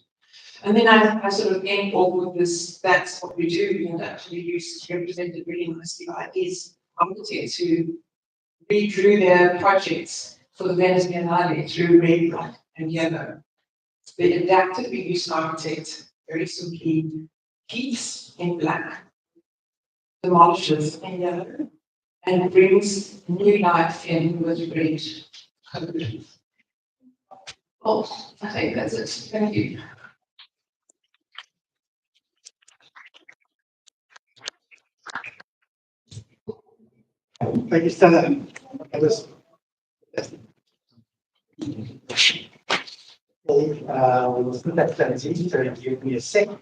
S4: And then I sort of end off with this, that's what we do, and actually use represented really nicely by these architects who redrew their projects for the Venice Biennale through red, black, and yellow. The adaptive reuse architect very simply keeps in black, demolishes in yellow, and brings new life in with red code. Oh, I think that's it. Thank you.
S1: Thank you, Stella. We'll put that 17, so give me a second.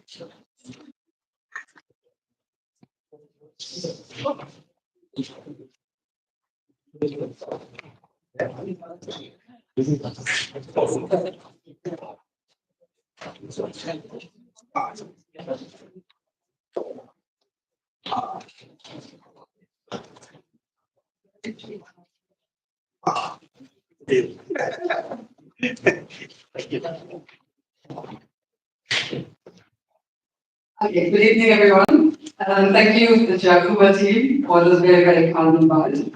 S6: Okay, good evening, everyone. Thank you, the Jakupa team, for this very, very kind invite.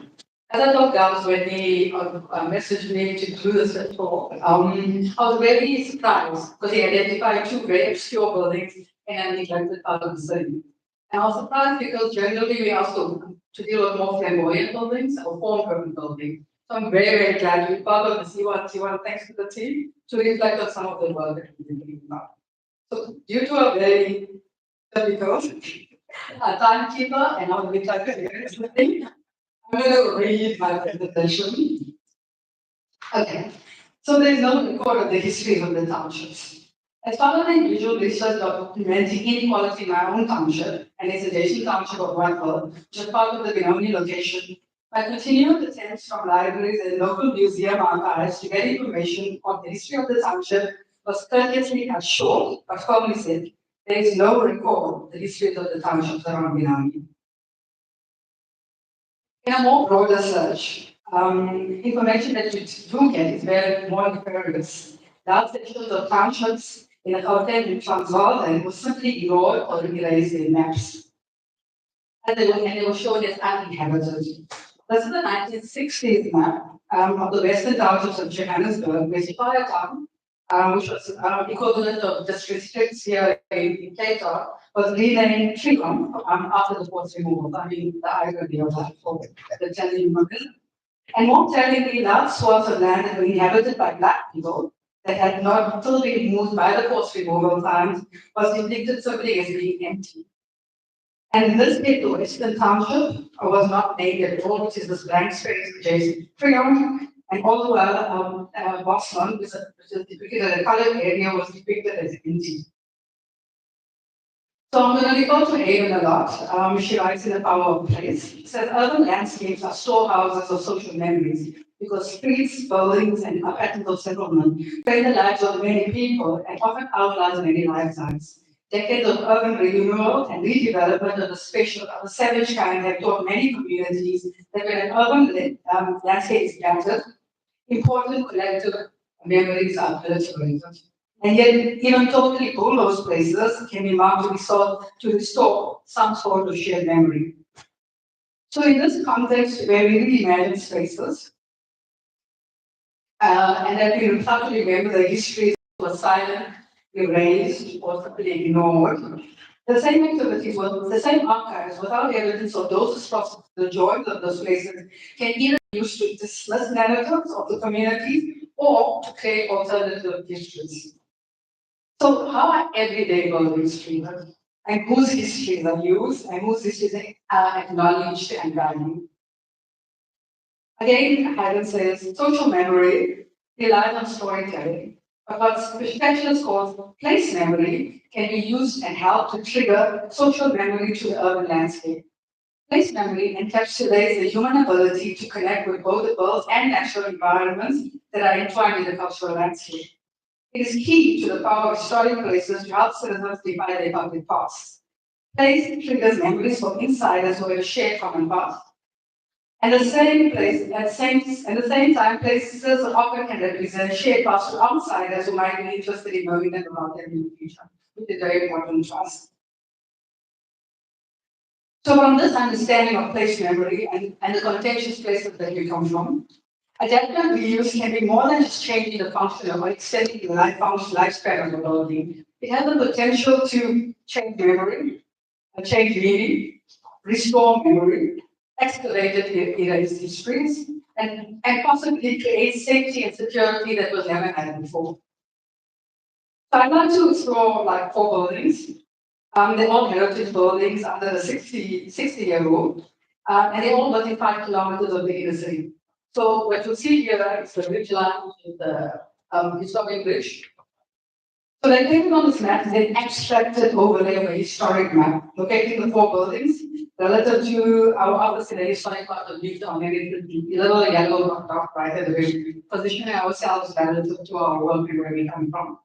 S6: As I looked down when he messaged me to do this report, I was very surprised because he identified two very obscure buildings in a neglected part of the city. And I was surprised because generally we ask to deal with more flamboyant buildings or form-driven buildings. So I'm very, very glad to be part of the E1T1, thanks to the team, to reflect on some of the work that we've been doing about. So due to a very difficult timekeeper, and I'll be like, I'm going to read my presentation. Okay, so there is no record of the history of the townships. As part of the individual research documenting inequality in my own township and its adjacent township of Whitehall, which is part of the Benoni location, I continued attempts from libraries and local museum archives to get information on the history of the township was courteously cut short, but firmly said, there is no record of the history of the townships around Benoni. In a more broader search, information that you do get is very more nefarious. Large sections of townships in the Gauteng and Transvaal and was simply ignored or erased in maps. And they were shown as uninhabited. This is the 1960s map of the western townships of Johannesburg, where Town, which was equivalent of districts here in Cape Town, was renamed Trigon after the forced removal. I mean, the irony of that for the telling women. And more tellingly, large swaths of land that were inhabited by black people that had not still been moved by the forced removal times was depicted simply as being empty. And in this case, the Western Township was not named at all, which is this blank space adjacent to Trigon. And all the while, Boston, which is depicted as a colored area, was depicted as empty. So I'm going to refer to Haven a lot. She writes in The Power of Place. She says, urban landscapes are storehouses of social memories because streets, buildings, and patterns of settlement frame the lives of many people and often outlast many lifetimes. Decades of urban renewal and redevelopment of the savage kind have taught many communities that when an urban landscape is scattered, important collective memories are obliterated. And yet, even totally bulldozed places can be marked to be sought to restore some sort of shared memory. So in this context, where we reimagine spaces, and that we start to remember the histories were silent, erased, or simply ignored, the same activities, the same archives, without evidence of those processes, the joys of those places, can either be used to dismiss narratives of the community or to create alternative histories. So how are everyday buildings treated? And whose histories are used and whose histories are acknowledged and valued? Again, Haydn says social memory relies on storytelling, but what specialists call place memory can be used and help to trigger social memory to the urban landscape. Place memory encapsulates the human ability to connect with both the world and natural environments that are entwined in the cultural landscape. It is key to the power of historic places to help citizens define their public past. Place triggers memories from insiders who have shared common past. And the same time, places often can represent shared past to outsiders who might be interested in knowing them about them in the future, which is very important to us. So from this understanding of place memory and the contentious places that we come from, adaptive reuse can be more than just changing the function or extending the lifespan of the building. It has the potential to change memory, change meaning, restore memory, excavate erased histories, and possibly create safety and security that was never had before. So I'd like to explore like 4 buildings. They're all heritage buildings under the 60-year rule, and they're all within 5 kilometers of the inner city. So what you'll see here is the ridge line, which is the historic bridge. So they're taken on this map is an abstracted overlay of a historic map, locating the 4 buildings relative to our office in the historic part of Newtown, and it's the little yellow dot right at the very positioning ourselves relative to our work and where we come from.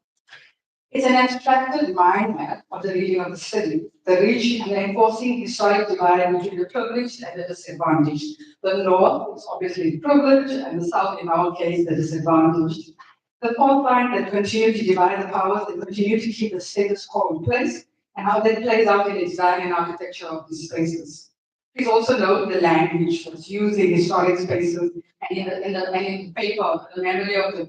S6: It's an abstracted mind map of the region of the city, the region and enforcing historic divide between the privileged and the disadvantaged. The north is obviously privileged, and the south, in our case, the disadvantaged. The fault line that continue to divide the powers, that continue to keep the status quo in place, and how that plays out in the design and architecture of these spaces. Please also note the language that's used in historic spaces and in paper, the memory of the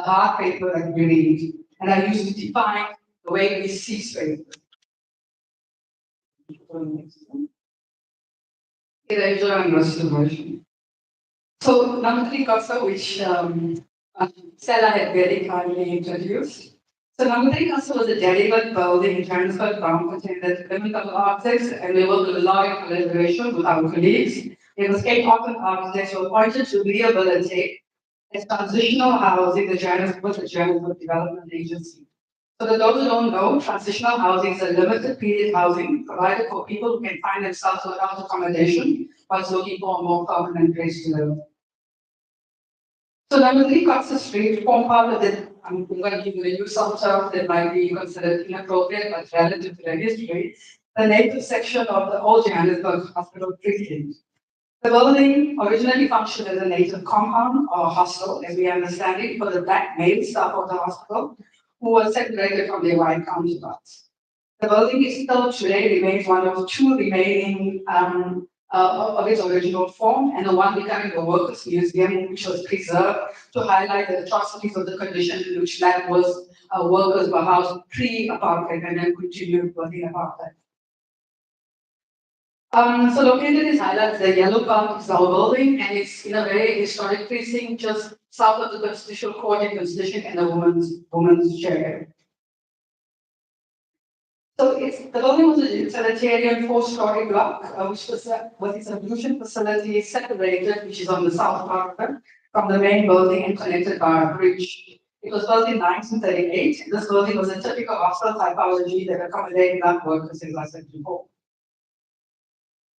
S6: hard paper that we read. And I used to define the way we see spaces. Erasure and restoration. So number 3 Casa, which Stella had very kindly introduced. So number 3 Casa was a deliberate building in Johannesburg, Brown contained limited architects, and we worked a lot in collaboration with our colleagues. There was 8 open architects who were appointed to rehabilitate as transitional housing the Johannesburg Development Agency. So for those who don't know, transitional housing is a limited period housing provided for people who can find themselves without accommodation whilst looking for a more permanent place to live. So number 3 Cox's Street form part of the, I'm going to give you a new subterm that might be considered inappropriate but relative to the history, the native section of the old Johannesburg Hospital precinct. The building originally functioned as a native compound or hostel, as we understand it, for the black male staff of the hospital, who were separated from their white counterparts. The building is still today remains one of 2 remaining of its original form, and the one becoming the Workers' Museum, which was preserved to highlight the atrocities of the condition in which black workers were housed pre-apartheid and then continued within apartheid. So located is highlights the yellow part is our building, and it's in a very historic precinct just south of the Constitutional Court and Constitution and the women's chair. So the building was a utilitarian 4-story block, which was with its ablution facility separated, which is on the south part of it, from the main building and connected by a bridge. It was built in 1938. This building was a typical hostel typology that accommodated black workers, as I said before.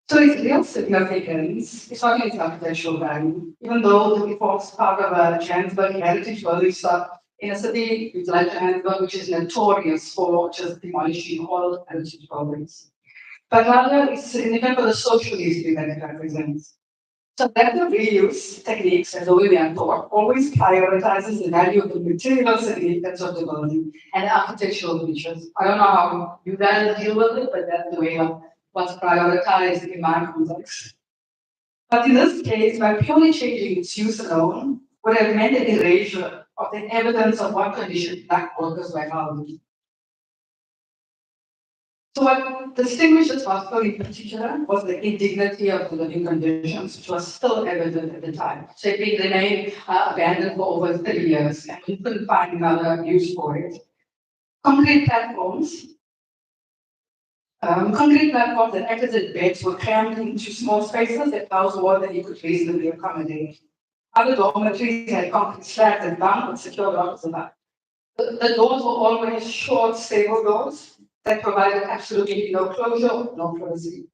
S6: So its real significance is not its architectural value, even though it forms part of a Johannesburg heritage building site in a city like Johannesburg, which is notorious for just demolishing all heritage buildings. But rather, it's significant for the social history that it represents. So adaptive reuse techniques, as the way we are taught, always prioritizes the value of the material significance of the building and the architectural features. I don't know how you guys deal with it, but that's the way what's prioritized in my context. But in this case, by purely changing its use alone, would have meant an erasure of the evidence of what condition black workers were found in. So what distinguished this hospital in particular was the indignity of the living conditions, which was still evident at the time. So it remained abandoned for over 30 years, and we couldn't find another use for it. Concrete platforms that acted as beds were crammed into small spaces that housed more than you could reasonably accommodate. Other dormitories had concrete slabs and bound with secure locks about. The doors were always short, stable doors that provided absolutely no closure or no privacy.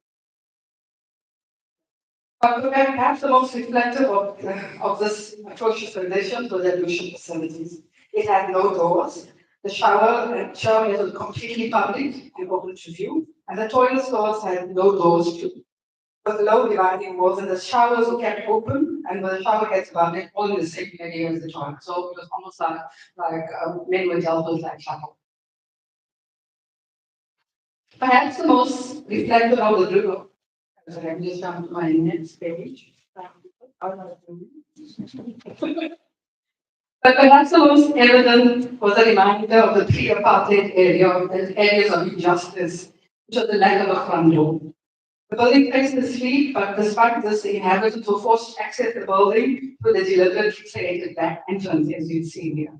S6: But perhaps the most reflective of this atrocious condition were the ablution facilities. It had no doors. The shower was completely public and open to view, and the toilet stalls had no doors too. With low dividing walls, and the showers were kept open, and when the shower gets public, all in the same area as the toilet. So it was almost like men were dealt with like shuttle. Perhaps the most reflective of the group. Sorry, I'm just jump to my next page. But perhaps the most evident was a reminder of the pre-apartheid areas of injustice, which was the lack of a front door. The building faced the street, but despite this, the inhabitants were forced to access the building through the deliberately created back entrance, as you see here.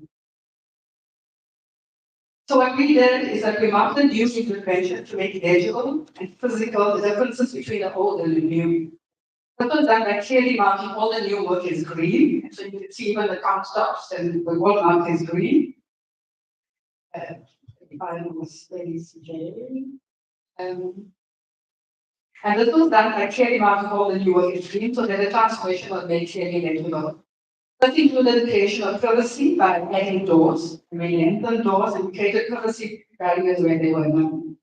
S6: So what we did is that we marked the new intervention to make legible and physical the differences between the old and the new. This was done by clearly marking all the new work is green. And so you can see even the countertops and the wall mark is green. If I'm mistaken, and this was done by clearly marking all the new work is green so that the transformation was made clearly legible. This included the creation of privacy by adding doors. We lengthened doors and created privacy barriers where they were none.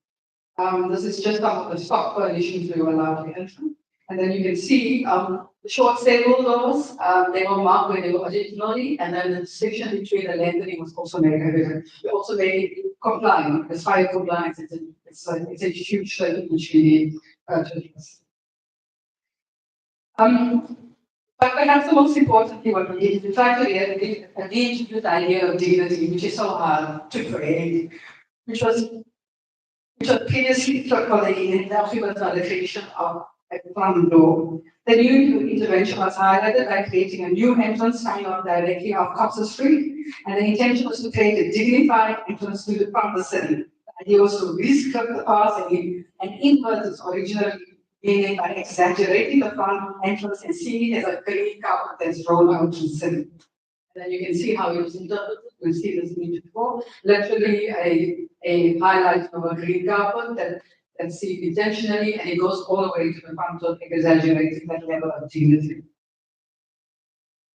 S6: This is just some of the stock coalitions we were allowed to enter. And then you can see the short stable doors, they were marked where they were originally, and then the section between the lengthening was also made evident. We also made it compliant, as fire compliance, it's a huge thing which we need to address. But perhaps the most important thing what we did, we tried to reintroduce the idea of dignity, which is so hard to create, which was previously circulating in the was not the creation of a front door. The new intervention was highlighted by creating a new entrance sign on directly off Cox's Street, and the intention was to create a dignified entrance to the front of the city. The idea was to rescript the past and invert its original meaning by exaggerating the front entrance and seeing it as a green carpet that's rolled out to the city. And then you can see how it was interpreted. We'll see this image before. Literally a highlight of a green carpet that's seen intentionally, and it goes all the way to the front of exaggerating that level of dignity.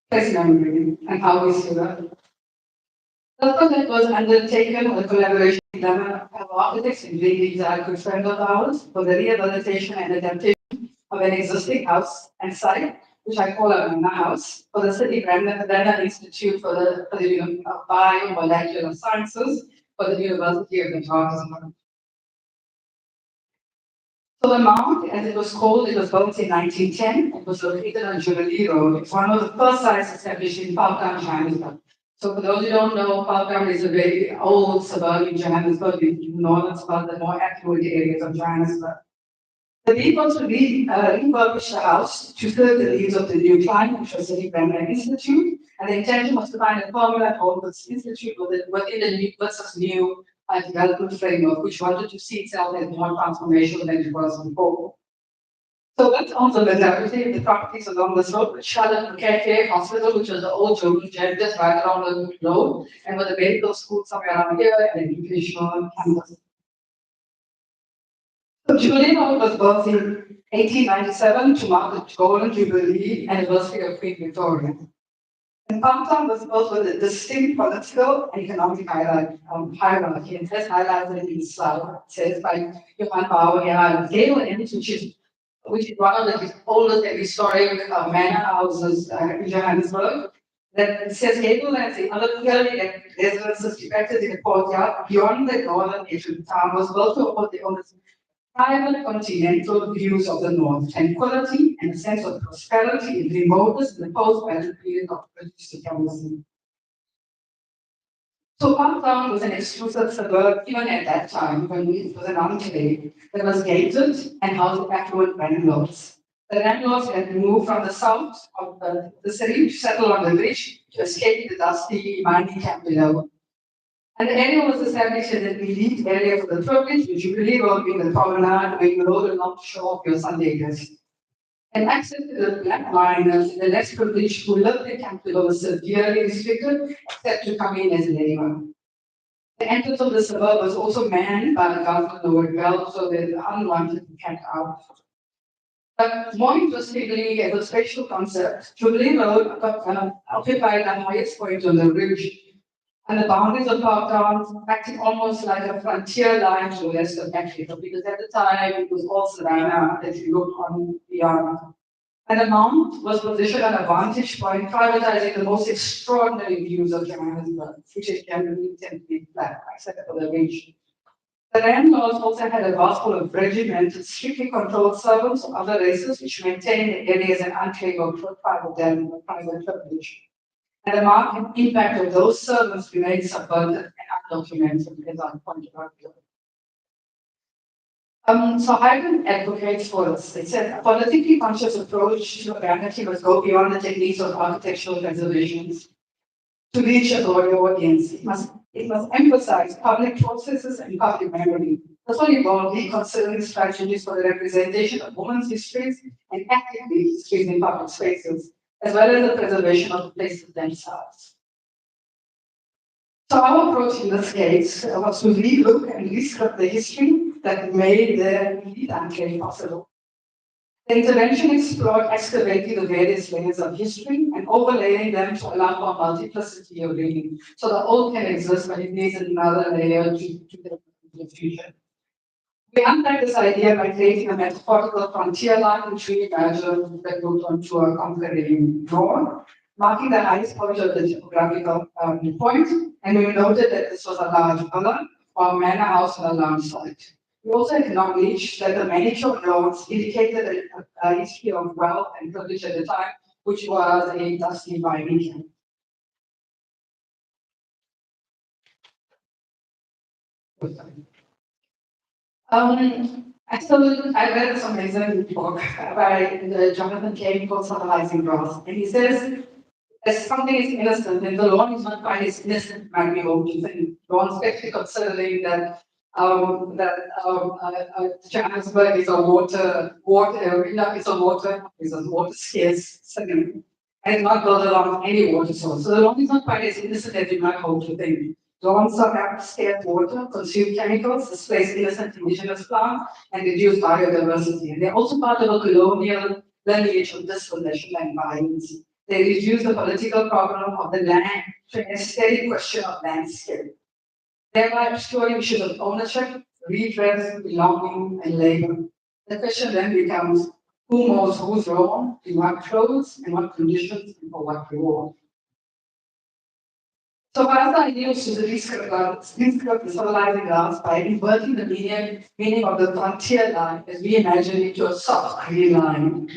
S6: Place memory and how we see that. The project was undertaken with collaboration with architects in Leeds, a good friend of ours, for the rehabilitation and adaptation of an existing house and site, which I call a Manor House, for the City Brenner Institute for the Biomolecular Sciences for the University of Jakupa. So the Mount, as it was called, it was built in 1910. It was located on Jubilee Road. It's one of the first sites established in Parktown, Johannesburg. So for those who don't know, Parktown is a very old suburb in Johannesburg, in northern part, the more affluent areas of Johannesburg. The need was to refurbish the house to fill the needs of the new client, which was the City Brenner Institute, and the intention was to find a permanent home for this institute within the new development framework, which wanted to see itself as more transformational than it was before. So that's on the majority of the properties along this road, with Charlotte Cafe Hospital, which was the old children's gym just right around the road, and with a medical school somewhere around here, and an educational campus. So Jubilee Road was built in 1897 to mark the Golden Jubilee anniversary of Queen Victoria. And Parktown was built with a distinct political and economic hierarchy, and that's highlighted in this slide. It says by Johan Bauer and Gale Inn, which is one of the oldest and historic manor houses in Johannesburg. That says Gable and the other clearly residences depicted in the courtyard beyond the northern edge of the town was built to afford the owners private continental views of the north, tranquility and a sense of prosperity in remoteness in the post-battle period of British supremacy. So Parktown was an exclusive suburb even at that time when it was an enclave that was gated and housed affluent landlords. The landlords had moved from the south of the city to settle on the ridge to escape the dusty mining camp below. And the area was established as an elite area for the privileged, with Jubilee Road being the promenade where you rode along to show off your Sunday dress. And access to the black miners and the less privileged who lived in camp below was severely restricted, except to come in as labor. The entrance of the suburb was also manned by the government lower belt, so that the unwanted were kept out. But more interestingly, as a special concept, Jubilee Road occupied the highest point on the ridge, and the boundaries of Parktown acting almost like a frontier line to the rest of Africa, because at the time it was all savannah that you looked on beyond. And the Mount was positioned at a vantage point, privatizing the most extraordinary views of Johannesburg, which is generally tend to be flat, except for the ridge. The landlords also had a vast pool of regimented, strictly controlled servants of other races, which maintained the area as an enclave of private privilege. And the market impact of those servants remained subverted and undocumented, as I pointed out here. So Hyden advocates for this. They said a politically conscious approach to urbanity must go beyond the techniques of architectural preservations to reach a broader audience. It must emphasize public processes and public memory. This will involve reconsidering strategies for the representation of women's histories and ethnic histories in public spaces, as well as the preservation of the places themselves. So our approach in this case was to relook and rescript the history that made the elite enclave possible. The intervention explored excavating the various layers of history and overlaying them to allow for multiplicity of reading. So the old can exist, but it needs another layer to the future. We unpacked this idea by creating a metaphorical frontier line, which we imagined that goes onto a conquering north, marking the highest point of the geographical point. And we noted that this was a large villa or manor house on a large site. We also acknowledge that the manicured lawns indicated a history of wealth and privilege at the time, which was a dusty mining camp. I read some amazing book by Jonathan Kane called Summarizing Grass, and he says, as something is innocent, and the lawn is not quite as innocent, might be what you think. Lawn, especially considering that Johannesburg is a water scarce city, and it's not built along any water source. So the lawn is not quite as innocent as you might hope to think. Lawns are scarce water, consume chemicals, displace innocent indigenous plants, and reduce biodiversity. And they're also part of a colonial lineage of dispossession and violence. They reduce the political problem of the land to an aesthetic question of landscape, thereby obscuring issues of ownership, redress, belonging, and labor. The question then becomes, who mows whose lawn, in what clothes, in what conditions, and for what reward? So for us, the idea was to rescript the civilizing arts by inverting the meaning of the frontier line as we imagine it to a soft green line.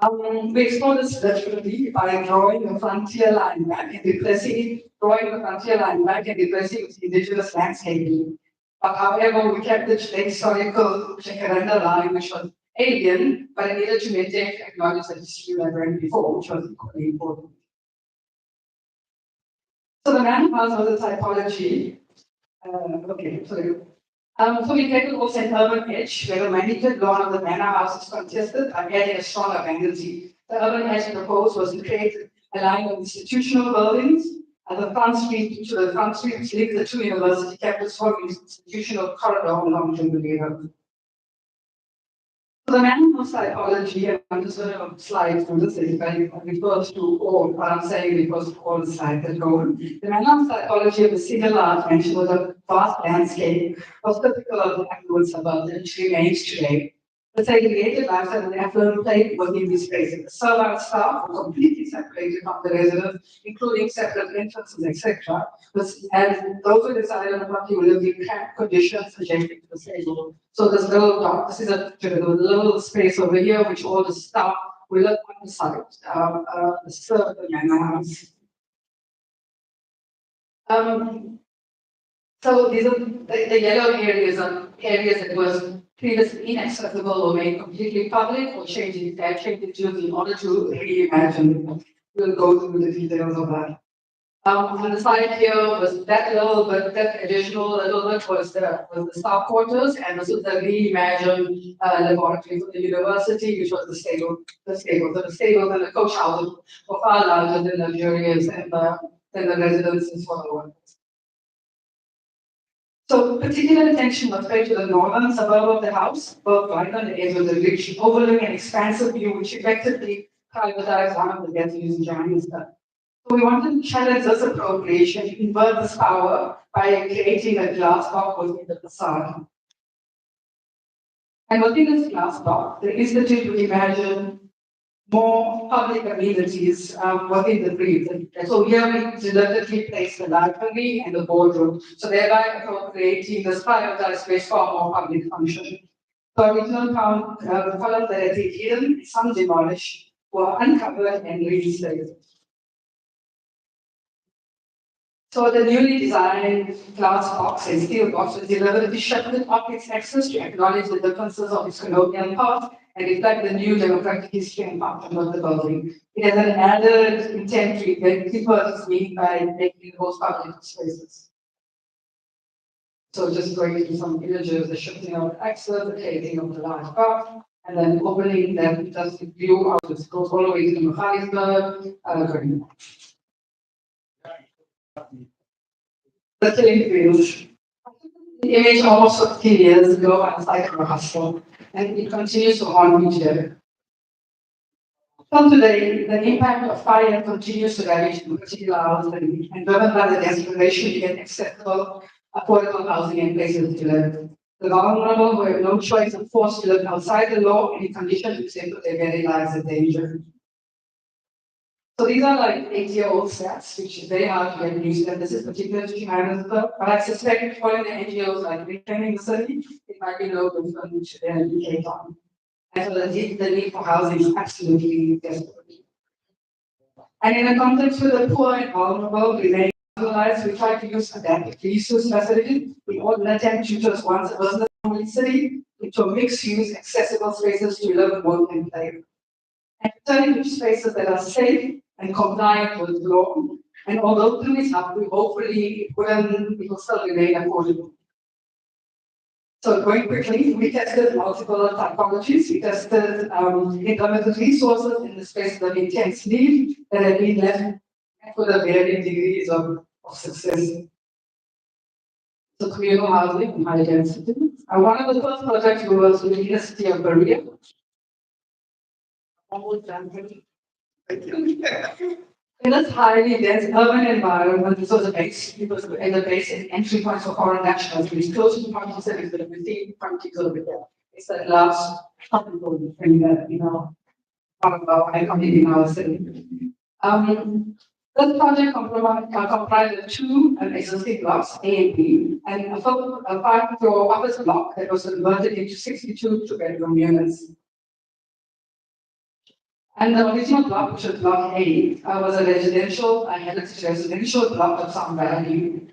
S6: We explore this literally by drawing the frontier line back and replacing with indigenous landscaping. But however, we kept the historical Jacaranda line, which was alien, but it needed to maintain to acknowledge the history we had read before, which was equally important. So the manor house was a typology. So we take also an urban edge where the manicured lawn of the manor house is contested by adding a stronger vanity. The urban edge proposed was to create a line of institutional buildings and the front street which links the two university campuses forming institutional corridor along Jubilee Road. So the manor house typology, and I'm just going to slide through this, it refers to all, what I'm saying refers to all the slides that go on. The manor house typology of the single large mentioned was a vast landscape was typical of the affluent suburbs, which remains today. The segregated lifestyle of the affluent played within these spaces. The service staff were completely separated from the residents, including separate entrances, etc. And those who decided on what you live in cramped conditions adjacent to the stable. So this little dot, this is a little space over here, which all the staff will live on the side, serve the manor house. So these are the yellow areas are areas that was previously inaccessible or made completely public or changing in order to reimagine. We'll go through the details of that. On the side here was that additional little bit was the staff quarters, and this was the reimagined laboratory for the university, which was the stable. So the stables and the coach houses were far larger than luxurious and than the residences for the workers. So particular attention was paid to the northern suburb of the house, both right on the edge of the ridge, overlooking an expansive view which effectively privatized one of the venues in Johannesburg. So we wanted to challenge this appropriation, invert this power by creating a glass block within the facade. And within this glass block, the Institute would imagine more public amenities within the brief. So here we deliberately place the library and the boardroom, so thereby appropriating this privatized space for more public function. So original columns that had been hidden, some demolished, were uncovered and reinstated. So the newly designed glass box and steel box was deliberately shifted off its axis to acknowledge the differences of its colonial past and reflect the new democratic history and function of the building. It has an added intent to reinforce its meaning by making the most public spaces. So just going through some images, the shifting of the axis, the creating of the large box, and then opening that just view out of goes all the way to Johannesburg, going. The killing field. The image almost 15 years ago at Cycle Hustle, and it continues to haunt me today. Till today, the impact of fire continues to ravage in particular housing, and driven by the desperation to get accessible, affordable housing in places to live. The vulnerable who have no choice and forced to live outside the law in conditions which they put their very lives in danger. So these are like 8-year-old sets, which is very hard to get used to. And this is particular to Johannesburg, but I suspect for the NGOs like retraining the city, it might be low income, which they indicate on. And so the need for housing is absolutely desperate. And in a context with the poor and vulnerable, remaining marginalized, we try to use adaptive resource facilities. We all attempt to just once a business friendly city into a mixed use, accessible spaces to live, work, and play. And turning into spaces that are safe and compliant with law. And although through this hub, we hopefully it will still remain affordable. So going quickly, we tested multiple typologies. We tested implemented resources in the space of intense need that have been left with a varying degrees of success. So communal housing and high density. And one of the first projects we was with the University of Berea. Almost done. Thank you. In this highly dense urban environment, this was a base, it was in the base and entry point for foreign nationals, which is close to Party Cities, but within Party Kilometer. It's that last shopping building in the, part of our iconic in our city. This project comprised of two existing blocks, A and B, and a 5-floor office block that was converted into 62 two-bedroom units. And the original block, which was block A, was a heritage residential block of some value.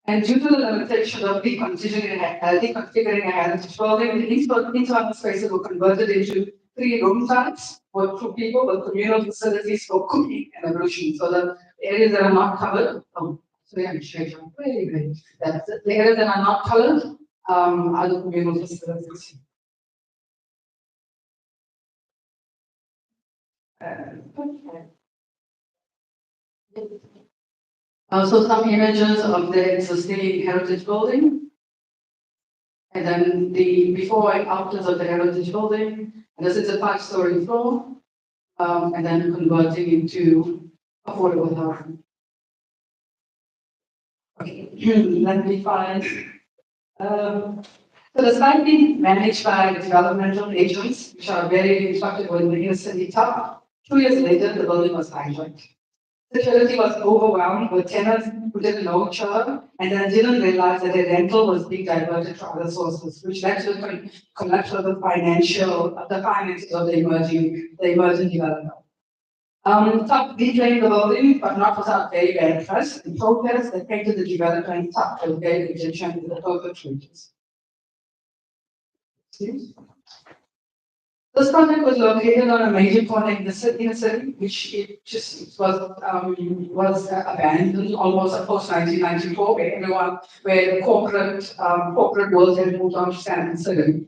S6: And due to the limitation of reconfiguring a heritage building, the internal spaces were converted into 3 room types for 2 people with communal facilities for cooking and ablution. So the areas that are not covered, sorry, I'm shaking. The areas that are not covered are the communal facilities. So some images of the existing heritage building, and then the before and afters of the heritage building. And this is a 5-story floor, and then converting into affordable housing. Okay, let me find. So the site being managed by developmental agents, which are very instructive in the inner city top. 2 years later, the building was hijacked. Security was overwhelmed with tenants who didn't know each other and then didn't realize that their rental was being diverted to other sources, which led to the collapse of the finances of the emerging development. Top reclaimed the building, but not without very bad press and protests that painted the development top as very Egyptian with the perpetrators. This project was located on a major corner in the city, which was abandoned almost post 1994, where the corporate world had moved on to San Francisco.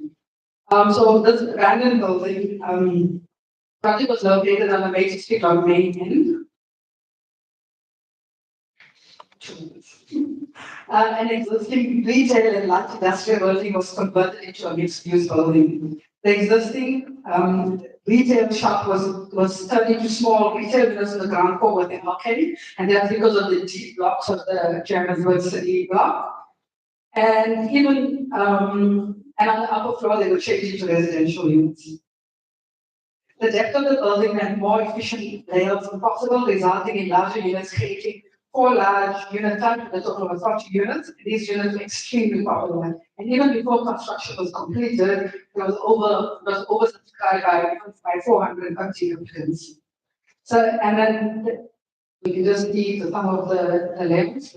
S6: So this abandoned building project was located on a major street on Main End. An existing retail and light industrial building was converted into a mixed-use building. The existing retail shop was turned into small retail units on the ground floor with an arcade, and that's because of the deep blocks of the Johannesburg City block. And even and on the upper floor, they were changed into residential units. The depth of the building and more efficient layouts were possible, resulting in larger units, creating 4 large unit types, a total of 40 units. These units were extremely popular. And even before construction was completed, it was oversubscribed by 450 applicants. So, and then we can just see some of the levels.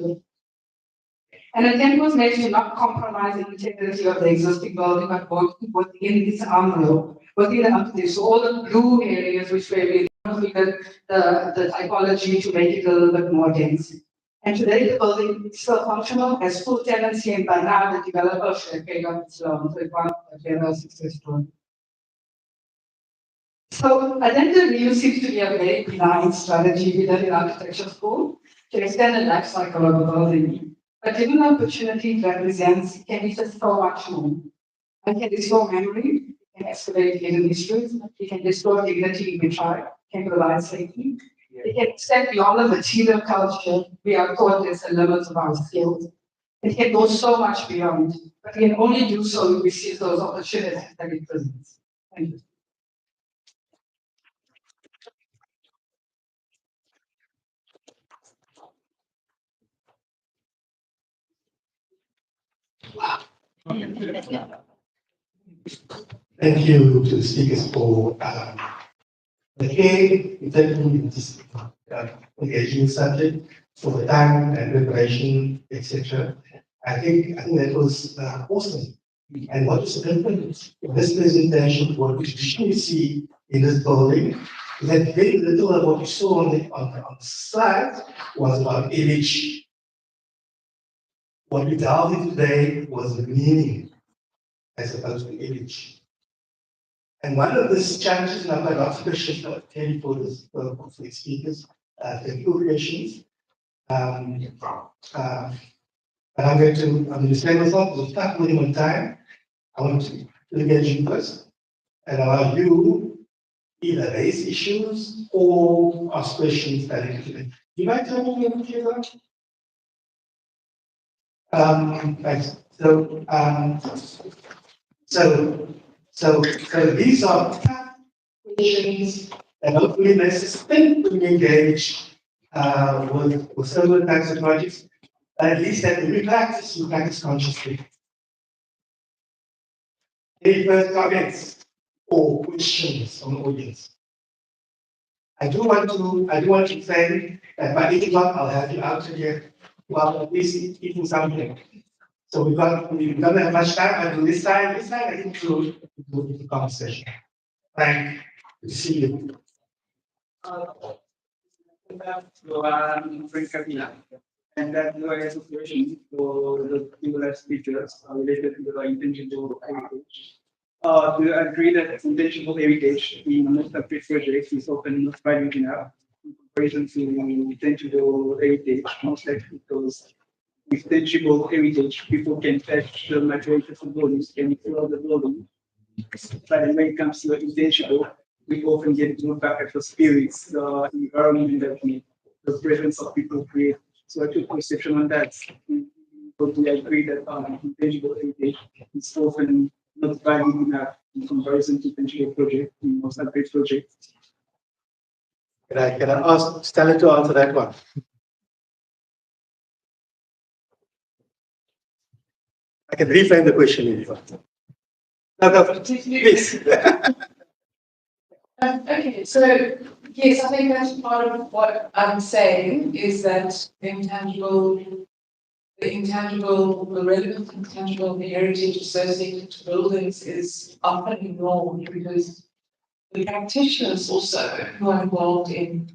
S6: An attempt was made to not compromise the integrity of the existing building, but work within its envelope, within the updates. So all the blue areas which were really configured the typology to make it a little bit more dense. And today the building is still functional, has full tenancy, and by now the developer should have paid off its loan. So it was a very successful. So identity reuse seems to be a very benign strategy within an architecture school to extend the life cycle of a building. But given the opportunity it represents, it can be just so much more. It can restore memory, it can excavate hidden histories, it can restore dignity in the tribe, it can provide safety. It can extend beyond the material culture we are taught is the limits of our skills. It can go so much beyond, but we can only do so if we see those opportunities that it presents. Thank you.
S1: Thank you to the speakers for the care, certainly this engaging subject, for the time and preparation, etc. I think that was awesome. And what is different in this presentation, what we traditionally see in this building, is that very little of what you saw on the slide was about image. What we delved into today was the meaning as opposed to image. And one of the challenges, and I've got lots of questions for the speakers, thank you questions. And I'm going to explain myself, we'll start with him on time. I want to engage you first and allow you either raise issues or ask questions directly. Do you mind telling me your computer? Thanks. So these are questions and hopefully let's think we engage with similar types of projects. At least that we practice consciously. Any first comments or questions from the audience? I do want to say that by 8 o'clock I'll have you out here while at least eating something. So we don't have much time. I do this side, I think to the conversation. Thank you. See you.
S7: Frank Capilla. And that no association for the singular speakers related to the intangible heritage. Do you agree that intangible heritage in most of these projects is often not valued enough in comparison to tangible heritage, most likely because with tangible heritage, people can fetch the majority of the buildings, can fill the building. But when it comes to the intangible, we often get looked back at the spirits, the environment that the presence of people create. So I took perception on that. But we agree that intangible heritage is often not valued enough in comparison to tangible project in most great projects.
S1: Can I ask Stella to answer that one? I can reframe the question if you want. No, please.
S4: Okay, so yes, I think that's part of what I'm saying is that the relevant intangible heritage associated to buildings is often ignored because the practitioners also who are involved in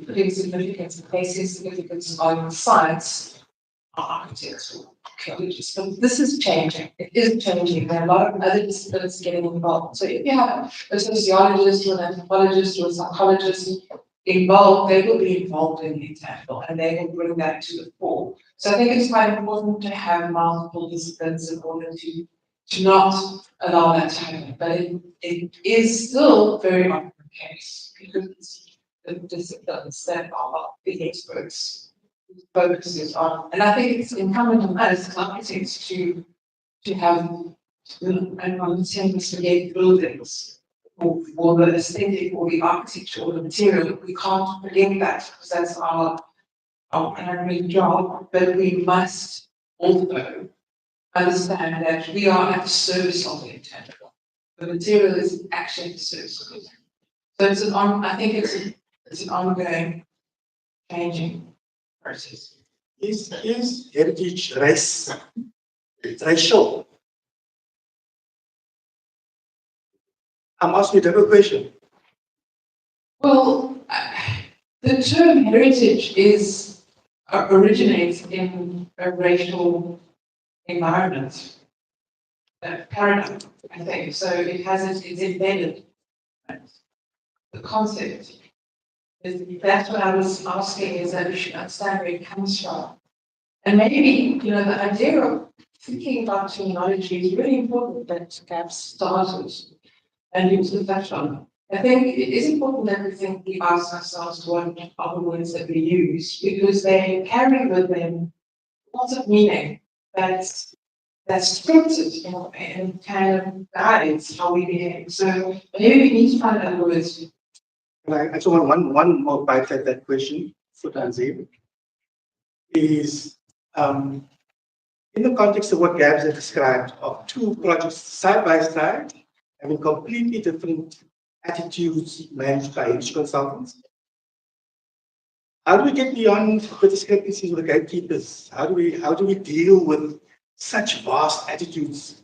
S4: putting significance and placing significance on sites are architects or archaeologists. But this is changing. It is changing. There are a lot of other disciplines getting involved. So if you have a sociologist or an anthropologist or a psychologist involved, they will be involved in the intangible and they will bring that to the fore. So I think it's quite important to have multiple disciplines in order to not allow that to happen. But it is still very often the case because the disciplines that are the experts focuses on, and I think it's incumbent on us as architects to have an understanding of buildings or the aesthetic or the architecture or the material. We can't forget that because that's our primary job, but we must also understand that we are at the service of the intangible. The material is actually the service of it. So I think it's an ongoing changing process.
S1: Is heritage racial? I'm asking a different question.
S4: Well, the term heritage originates in a racial environment, paradigm, I think. So it's embedded. The concept that's what I was asking, is that we should understand where it comes from. And maybe, the idea of thinking about terminology is really important that perhaps started and you also touched on. I think it is important that we ask ourselves what are the words that we use, because they carry with them lots of meaning that's scripted and kind of guides how we behave. So maybe we need to find other words.
S1: I actually want one more bite at that question for Tanzim. Is in the context of what Gabs has described of two projects side by side, having completely different attitudes managed by each consultants. How do we get beyond the discrepancies with the gatekeepers? How do we deal with such vast attitudes,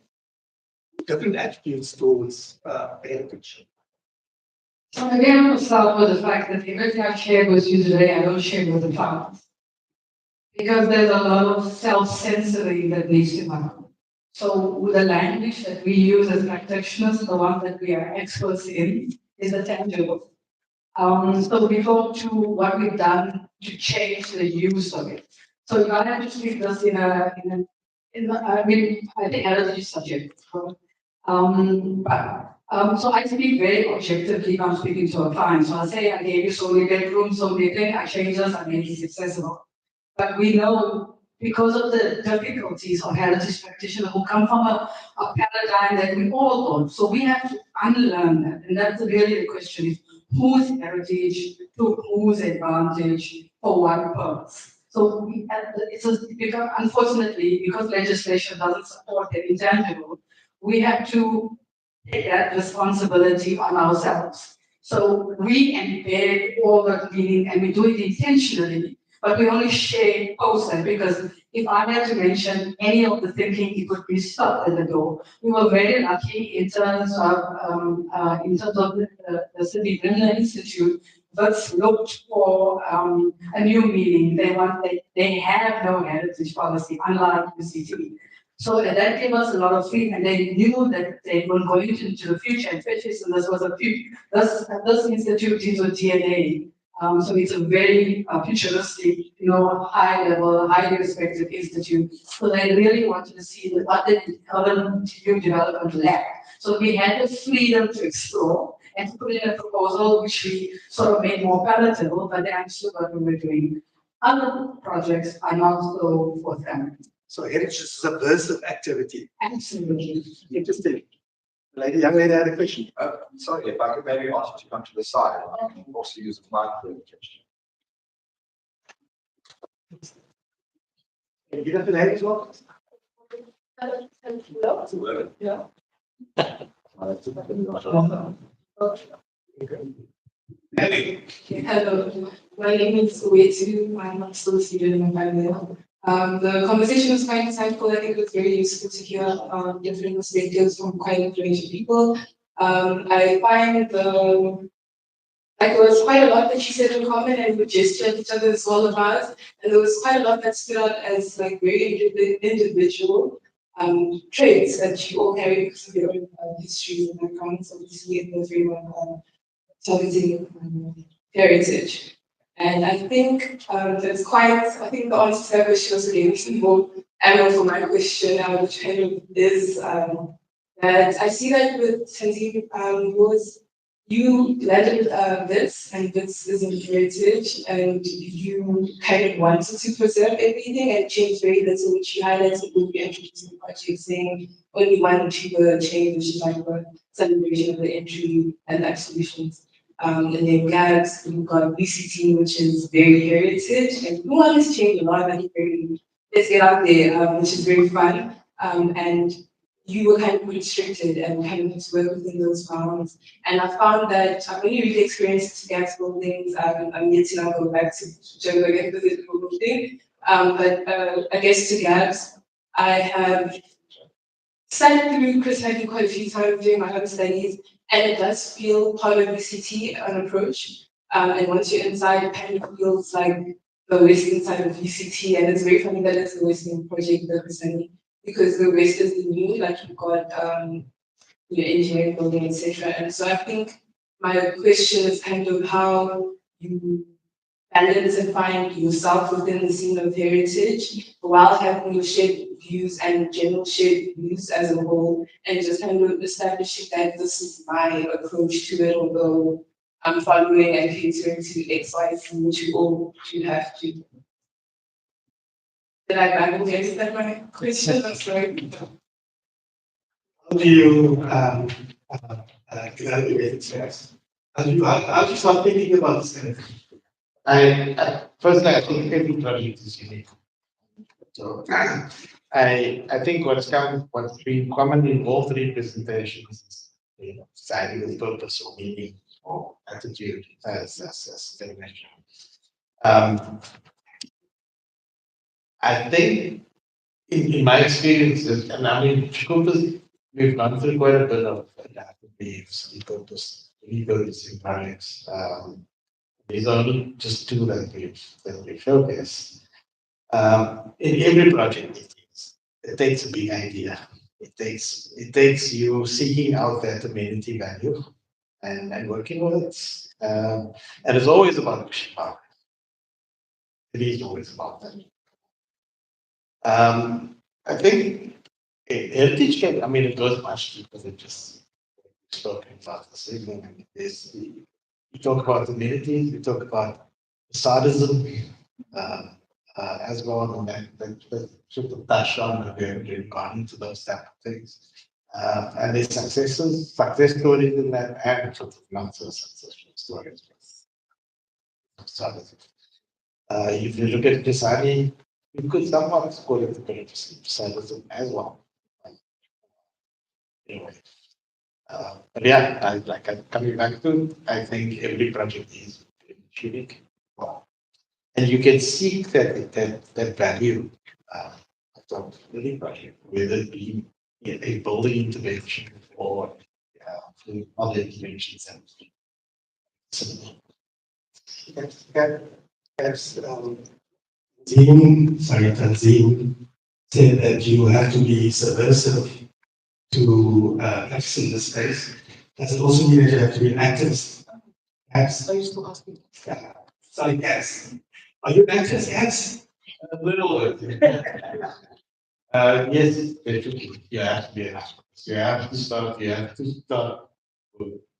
S1: different attitudes towards heritage?
S6: So again, I will start with the fact that everything I've shared with you today, I don't share with the clients. Because there's a lot of self-censoring that needs to happen. So with the language that we use as practitioners, the one that we are experts in, is the tangible. So we go to what we've done to change the use of it. So if I have to speak this I mean, I think heritage is subject. So I speak very objectively if I'm speaking to a client. So I say, I gave you so many bedrooms, so many things, I changed this, I made it accessible. But we know because of the difficulties of heritage practitioners who come from a paradigm that we all own. So we have to unlearn that. And that's really the question is whose heritage to whose advantage for what purpose. So unfortunately, because legislation doesn't support the intangible, we have to take that responsibility on ourselves. So we embed all that meaning and we do it intentionally, but we only share post that because if I had to mention any of the thinking, it would be stopped at the door. We were very lucky in terms of the City Business Institute, but looked for a new meaning. They have no heritage policy, unlike the city. So that gave us a lot of freedom, and they knew that they were going into the future, and this was this institute is a DNA. So it's a very futuristic, high level, highly respected institute. So they really wanted to see what the current new development lacked. So we had the freedom to explore and to put in a proposal which we sort of made more palatable, but they understood what we were doing. Other projects are not so forthcoming.
S1: So heritage is a subversive activity.
S6: Absolutely.
S1: Interesting. Young lady had a question.
S8: Sorry, if I could maybe ask you to come to the side. I can also use a mic for the question.
S1: Can you get up to the head as well?
S8: Hello?
S6: Yeah.
S4: Hello, my name is Uwetu. I'm still a student in my final. The conversation was quite insightful. I think it was very useful to hear different perspectives from quite a range of people. I find there was quite a lot that she said in common and we gestured at each other as well about. And there was quite a lot that stood out as like very individual traits that you all carry because of your own histories and backgrounds. Obviously, it was very well targeting heritage. And I think that's I think the answer to that question was again simple. And for my question, which kind of is that I see that with Tanzim you landed this, and this is a heritage, and you kind of wanted to preserve everything and change very little, which you highlighted when you introduced the project, saying only one cheaper change, which is like a celebration of the entry and exhibitions. And then we've got VCT, which is very heritage, and we want to change a lot, like let's get out there, which is very fun. And you were kind of restricted and kind of to work within those bounds. And I found that I've only really experienced gas buildings. I'm yet to now go back to Joe again because it's a cool thing. But I guess to gas, I have studied through Chris Hackey quite a few times during my own studies, and it does feel part of VCT, an approach. And once you're inside, it kind of feels like the western side of VCT, and it's very funny that it's the western project that we're studying, because the rest is the new, like you've got your engineering building, etc. And so I think my question is kind of how you balance and find yourself within the scene of heritage while having your shared views and general shared views as a whole, and just kind of establishing that this is my approach to it, although I'm following and catering to X, Y, Z, which you all should have to. Did I answer that my question? I'm sorry.
S1: How do you evaluate success? How do you start thinking about this kind of thing?
S3: Firstly, I think every project is unique. So I think what's been common in all three presentations is, deciding with purpose or meaning or attitude as they mentioned. I think in my experience, and I mean, Jakupa's, we've gone through quite a bit of adaptive beliefs, repurposing projects. These are only just two that we focus. In every project, it takes a big idea. It takes you seeking out that amenity value and working with it. And it's always about pushing power. It is always about that. I think heritage can, I mean, it goes much deeper than just talking about this evening. I mean, we talk about amenities, we talk about sadism as well, and that sort of touched on that we haven't gone into those type of things. And there's success stories in that, and sort of not so successful stories with sadism. If you look at designing, you could somewhat call it the sadism as well. Anyway, but yeah, I'm coming back to, I think every project is unique. And you can seek that value from any project, whether it be a building intervention or through other interventions.
S1: Perhaps, Tanzim said that you have to be subversive to practice in this space. Does it also mean that you have to be an activist? Perhaps. I used to ask you. Sorry, yes. Are you an activist? Yes.
S3: A little bit. Yes, definitely. You have to be an activist. You have to start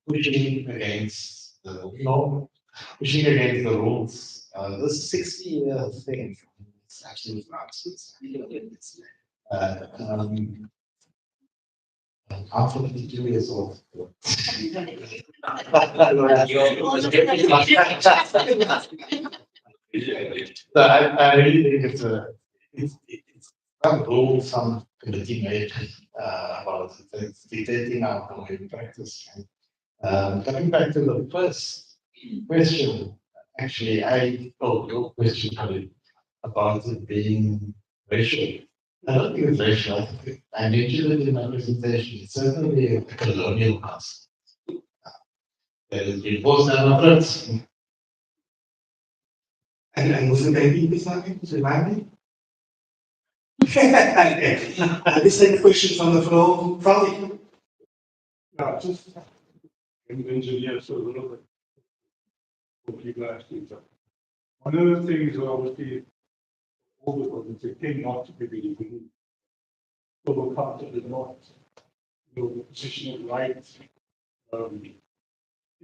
S3: pushing against the norm, pushing against the rules. This 60-year thing, it's actually nonsense. I'm 42 years old. So I really think it's some rule, some committee made about it. It's dictating our way of practice. Coming back to the first question, actually, your question Khalid, about it being racial. I don't think it's racial. I mentioned it in my presentation. It's certainly a colonial concept. That has been forced down our throats.
S1: And was the baby design? Remind me? This is a question from the floor. From
S9: Yeah, just engineer, so a little bit what you guys do. One of the things that obviously all the ones it came not to be really good. Global concept is not the position of right.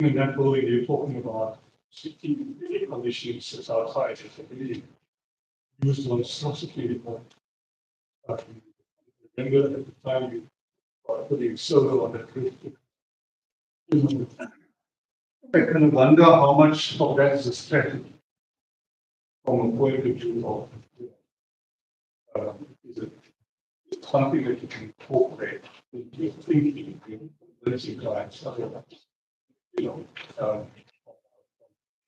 S9: In that building you're talking about 16 air conditioning sits outside, it's I believe used monstrosity. Remember at the time you were putting solar on that roof. I kind of wonder how much of that is a strategy from a point of view of is it something that you can incorporate into your thinking, convincing clients,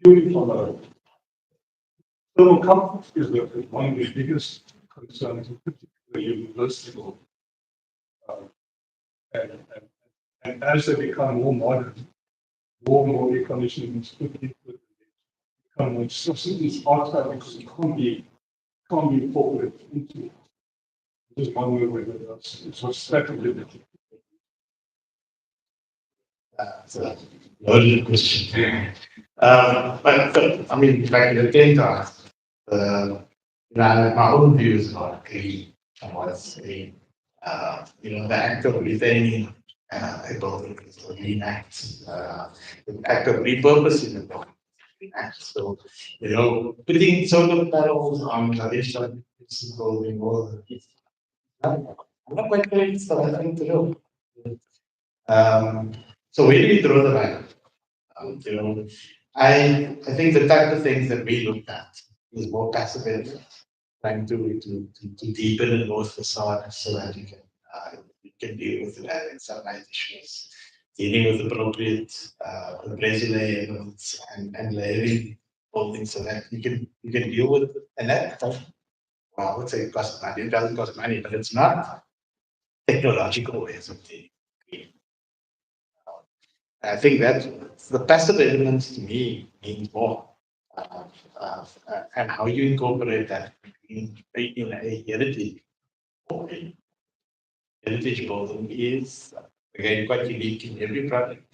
S9: purely from a thermal comfort is one of the biggest concerns, particularly university level. And as they become more modern, more and more air conditioning is put into it. Become more subsidies outside because it can't be incorporated into it. Just one way with us. It's a strategy.
S3: That's a loaded question. But I mean, like the data, my own views are clean was the act of retaining a building is a lean act, the act of repurposing a building. So, putting solar panels on traditional building or I'm not quite convinced that I think to do. So where do we draw the line? I think the type of things that we looked at is more passive. trying to deepen the north facade so that you can deal with the land and sunlight issues, dealing with appropriate resume and layering buildings so that you can deal with and that. Well, I would say it costs money. It doesn't cost money, but it's not technological ways of doing it. I think that the passive elements to me means more. And how you incorporate that in a heritage building. Heritage building is again quite unique in every project.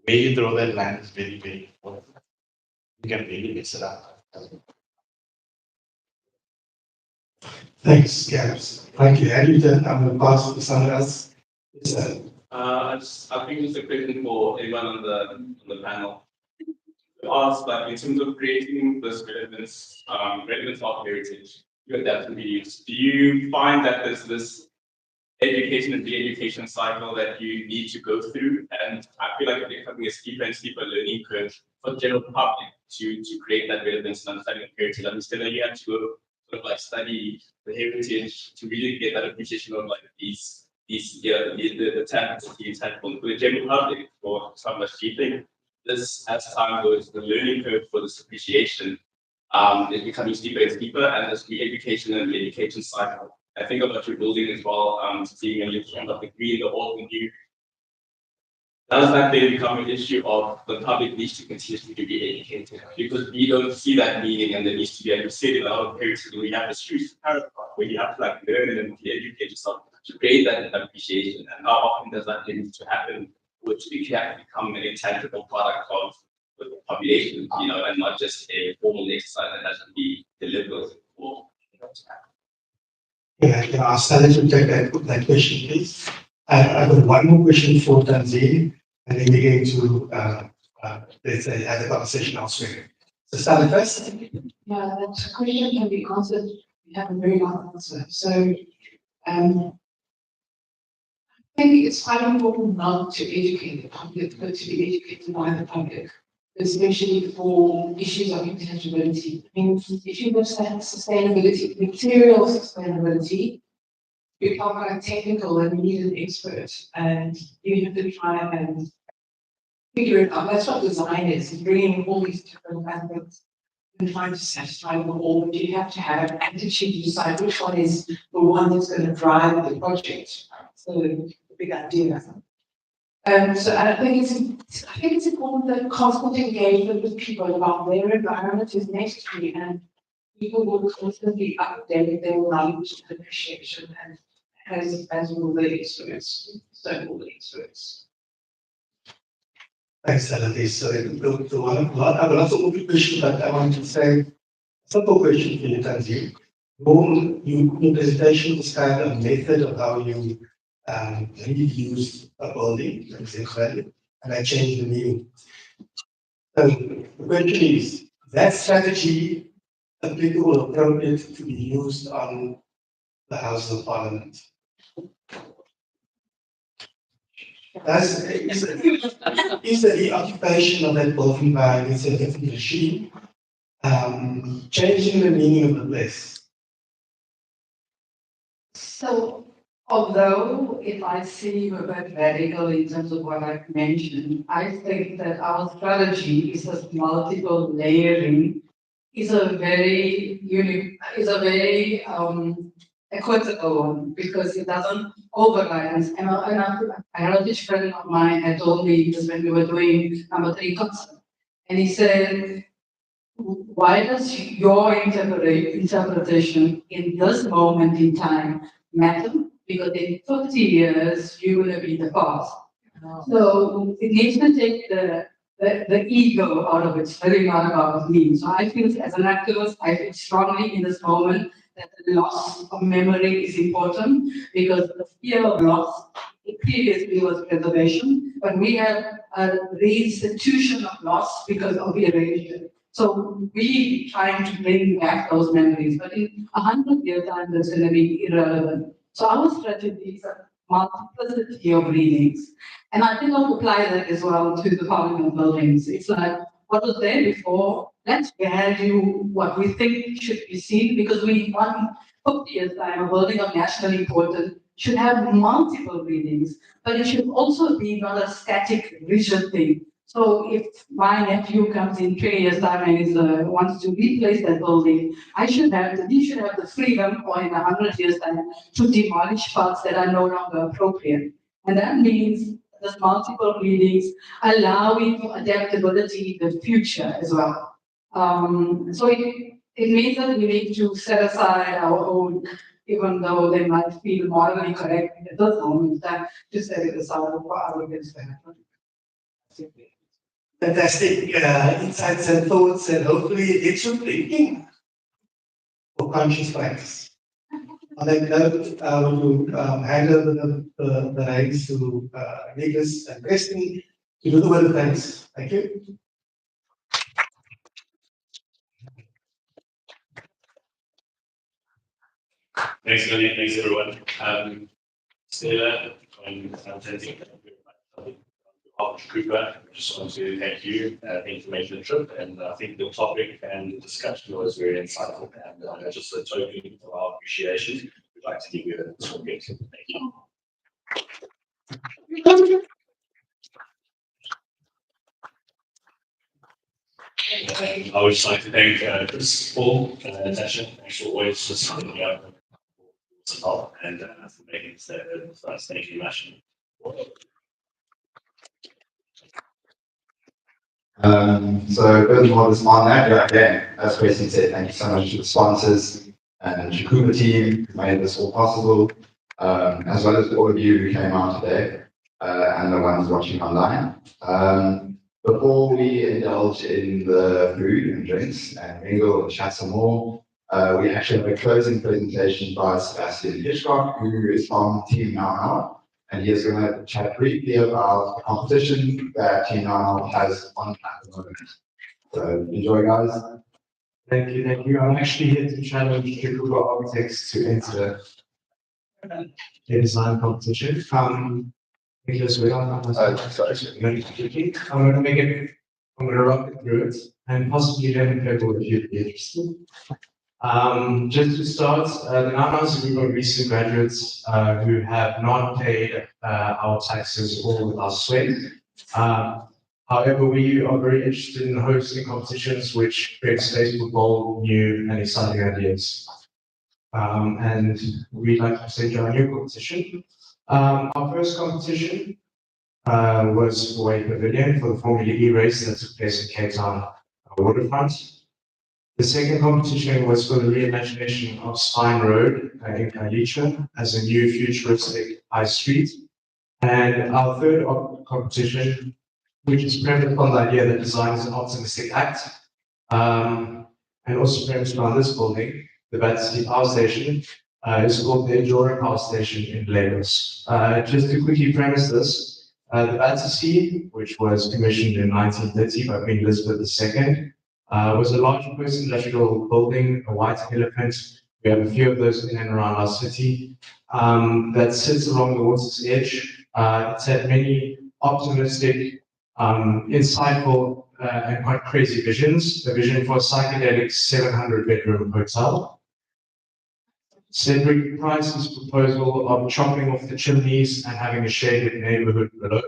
S3: Where you draw that line is very, very important. You can really mix it up.
S1: Thanks, Gabs. Thank you, Harrington. I'm going to pass to someone else.
S10: I think it's a question for everyone on the panel. To ask, like, in terms of creating this relevance of heritage, you adapt to be used. Do you find that there's this education and re-education cycle that you need to go through? And I feel like it's becoming a steeper and steeper learning curve for the general public to create that relevance and understanding of heritage. I understand that you have to go sort of like study the heritage to really get that appreciation of like the tangible for the general public or so much. Do you think this, as time goes, the learning curve for this appreciation is becoming steeper and steeper, and this re-education and education cycle? I think about your building as well, seeing a little of the green, the old and new. Does that then become an issue of the public needs to continuously be educated? Because we don't see that meaning, and there needs to be, as you said, in our parents, we have this huge paragraph where you have to like learn and educate yourself to create that appreciation. And how often does that need to happen, which can become an intangible product of the population, you know, and not just a formal exercise that has to be delivered for to happen?
S1: Yeah, I'll start to take that question, please. I've got one more question for Tanzania, and then we're going to, let's say, have a conversation elsewhere. So, start first.
S5: Yeah, that question can be answered. We have a very long answer. So, I think it's quite important not to educate the public, but to be educated by the public, especially for issues of intangibility. I mean, if you look at sustainability, material sustainability, you become quite technical and you need an expert, and you have to try and figure it out. That's what design is bringing all these different aspects and trying to satisfy them all, but you have to have an attitude to decide which one is the one that's going to drive the project. So the big idea. So I think it's important that constant engagement with people about their environment is necessary, and people will constantly update their knowledge and appreciation, and as will the experts, so will the experts.
S1: Thanks, Melody. So, I have lots of open questions, but I want to say a simple question for you, Tanzania. Your presentation described a method of how you reuse a building, and I changed the meaning. So the question is, that strategy applicable, appropriate to be used on the House of Parliament? Is the occupation of that building by a certain regime changing the meaning of the place?
S6: So, although it might seem a bit radical in terms of what I've mentioned, I think that our strategy is a multiple layering, is a very equitable one, because it doesn't override. And a heritage friend of mine had told me this when we were doing number 3 concert, and he said, why does your interpretation in this moment in time matter? Because in 50 years, you're going to be the past. So it needs to take the ego out of it. It's really not about me. So I feel as an activist, I feel strongly in this moment that the loss of memory is important, because the fear of loss, it previously was preservation, but we have a reinstitution of loss because of erasure. So we trying to bring back those memories, but in 100 years time, that's going to be irrelevant. So our strategy is a multiplicity of readings. And I think I'll apply that as well to the Parliament buildings. It's like, what was there before let's value what we think should be seen, because we want 50 years time, a building of national importance should have multiple readings, but it should also be not a static, rigid thing. So if my nephew comes in 3 years time and is, wants to replace that building, he should have the freedom, or in 100 years time, to demolish parts that are no longer appropriate. And that means there's multiple readings, allowing for adaptability in the future as well. So it means that we need to set aside our own, even though they might feel morally correct at this moment, that to set it aside for other things to happen.
S1: Fantastic insights and thoughts, and hopefully it gets you thinking for conscious practice. On that note, I will hand over the reins to Nicholas and Preston to do the word of thanks. Thank you.
S10: Thanks, Lily. Thanks, everyone. Stella, and Tenzing, thank you very much. On behalf of Jakupa, I just want to thank you. Thank you for making the trip, and I think the topic and the discussion was very insightful. And just a token of our appreciation, we'd like to give you a small gift. Thank you. I would just like to thank Chris, Paul, and Natasha. Thanks for always just coming up and for making this for us. Thank you much.
S8: So furthermore, this on that, again, as Preston said, thank you so much to the sponsors and Jakupa team who made this all possible, as well as all of you who came out today and the ones watching online. Before we indulge in the food and drinks and mingle and chat some more, we actually have a closing presentation by Sebastian Hitchcock, who is from Team Now, and he is going to chat briefly about the competition that Team Now has on at the moment. So enjoy, guys.
S3: Thank you, thank you. I'm actually here to challenge Jakupa architects to enter a design competition. Nicholas, we're on.
S8: Sorry.
S3: I'm going to rock it through it, and possibly then people if you'd be interested. Just to start, the Nana is a group of recent graduates who have not paid our taxes all with our sweat. However, we are very interested in hosting competitions which create space for bold, new, and exciting ideas. And we'd like to present our new competition. Our first competition was for a pavilion for the Formula E race that took place in Cape Town waterfront. The second competition was for the reimagination of Spine Road in Kalicha as a new futuristic high street. And our third competition, which is premised on the idea that design is an optimistic act, and also premised on this building, the Battersea Power Station, is called the Ejora Power Station in Lagos. Just to quickly premise this, the Battersea, which was commissioned in 1930 by Queen Elizabeth II, was a large post-industrial building, a white elephant. We have a few of those in and around our city that sits along the water's edge. It's had many optimistic, insightful, and quite crazy visions. A vision for a psychedelic 700-bedroom hotel. Cedric Price's proposal of chopping off the chimneys and having a shaded neighborhood below.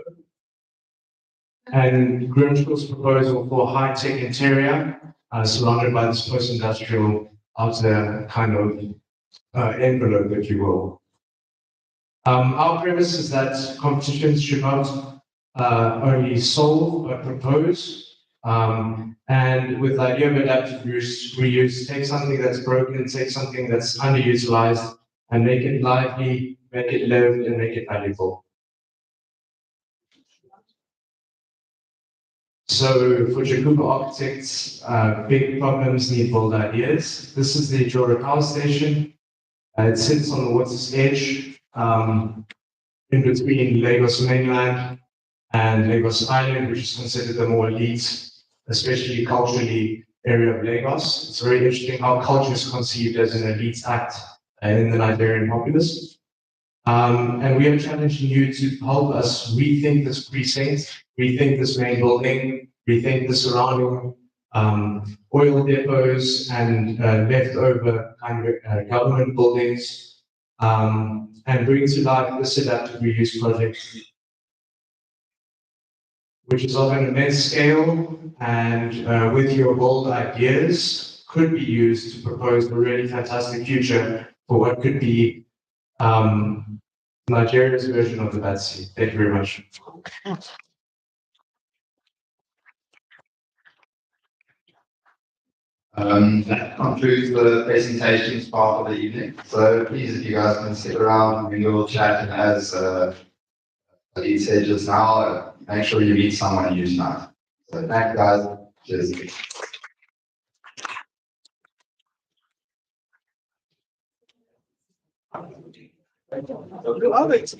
S3: And Grimshaw's proposal for a high-tech interior surrounded by this post-industrial outer kind of envelope, if you will. Our premise is that competitions should not only solve but propose. And with the idea of adaptive reuse, take something that's broken, take something that's underutilized, and make it lively, make it lived, and make it valuable. So for Jakupa architects, big problems need bold ideas. This is the Ejora Power Station. It sits on the water's edge, in between Lagos mainland and Lagos Island, which is considered the more elite, especially culturally, area of Lagos. It's very interesting how culture is conceived as an elite act in the Nigerian populace. And we are challenging you to help us rethink this precinct, rethink this main building, rethink the surrounding
S11: oil depots and leftover kind of government buildings, and bring to life this adaptive reuse project, which is of an immense scale and with your bold ideas could be used to propose a really fantastic future for what could be Nigeria's version of the Bad Sea. Thank you very much.
S8: That concludes the presentations part of the evening. So please, if you guys can stick around, we will chat, and as Lee said just now, make sure you meet someone new tonight. So thanks, guys. Cheers.
S7: Love it.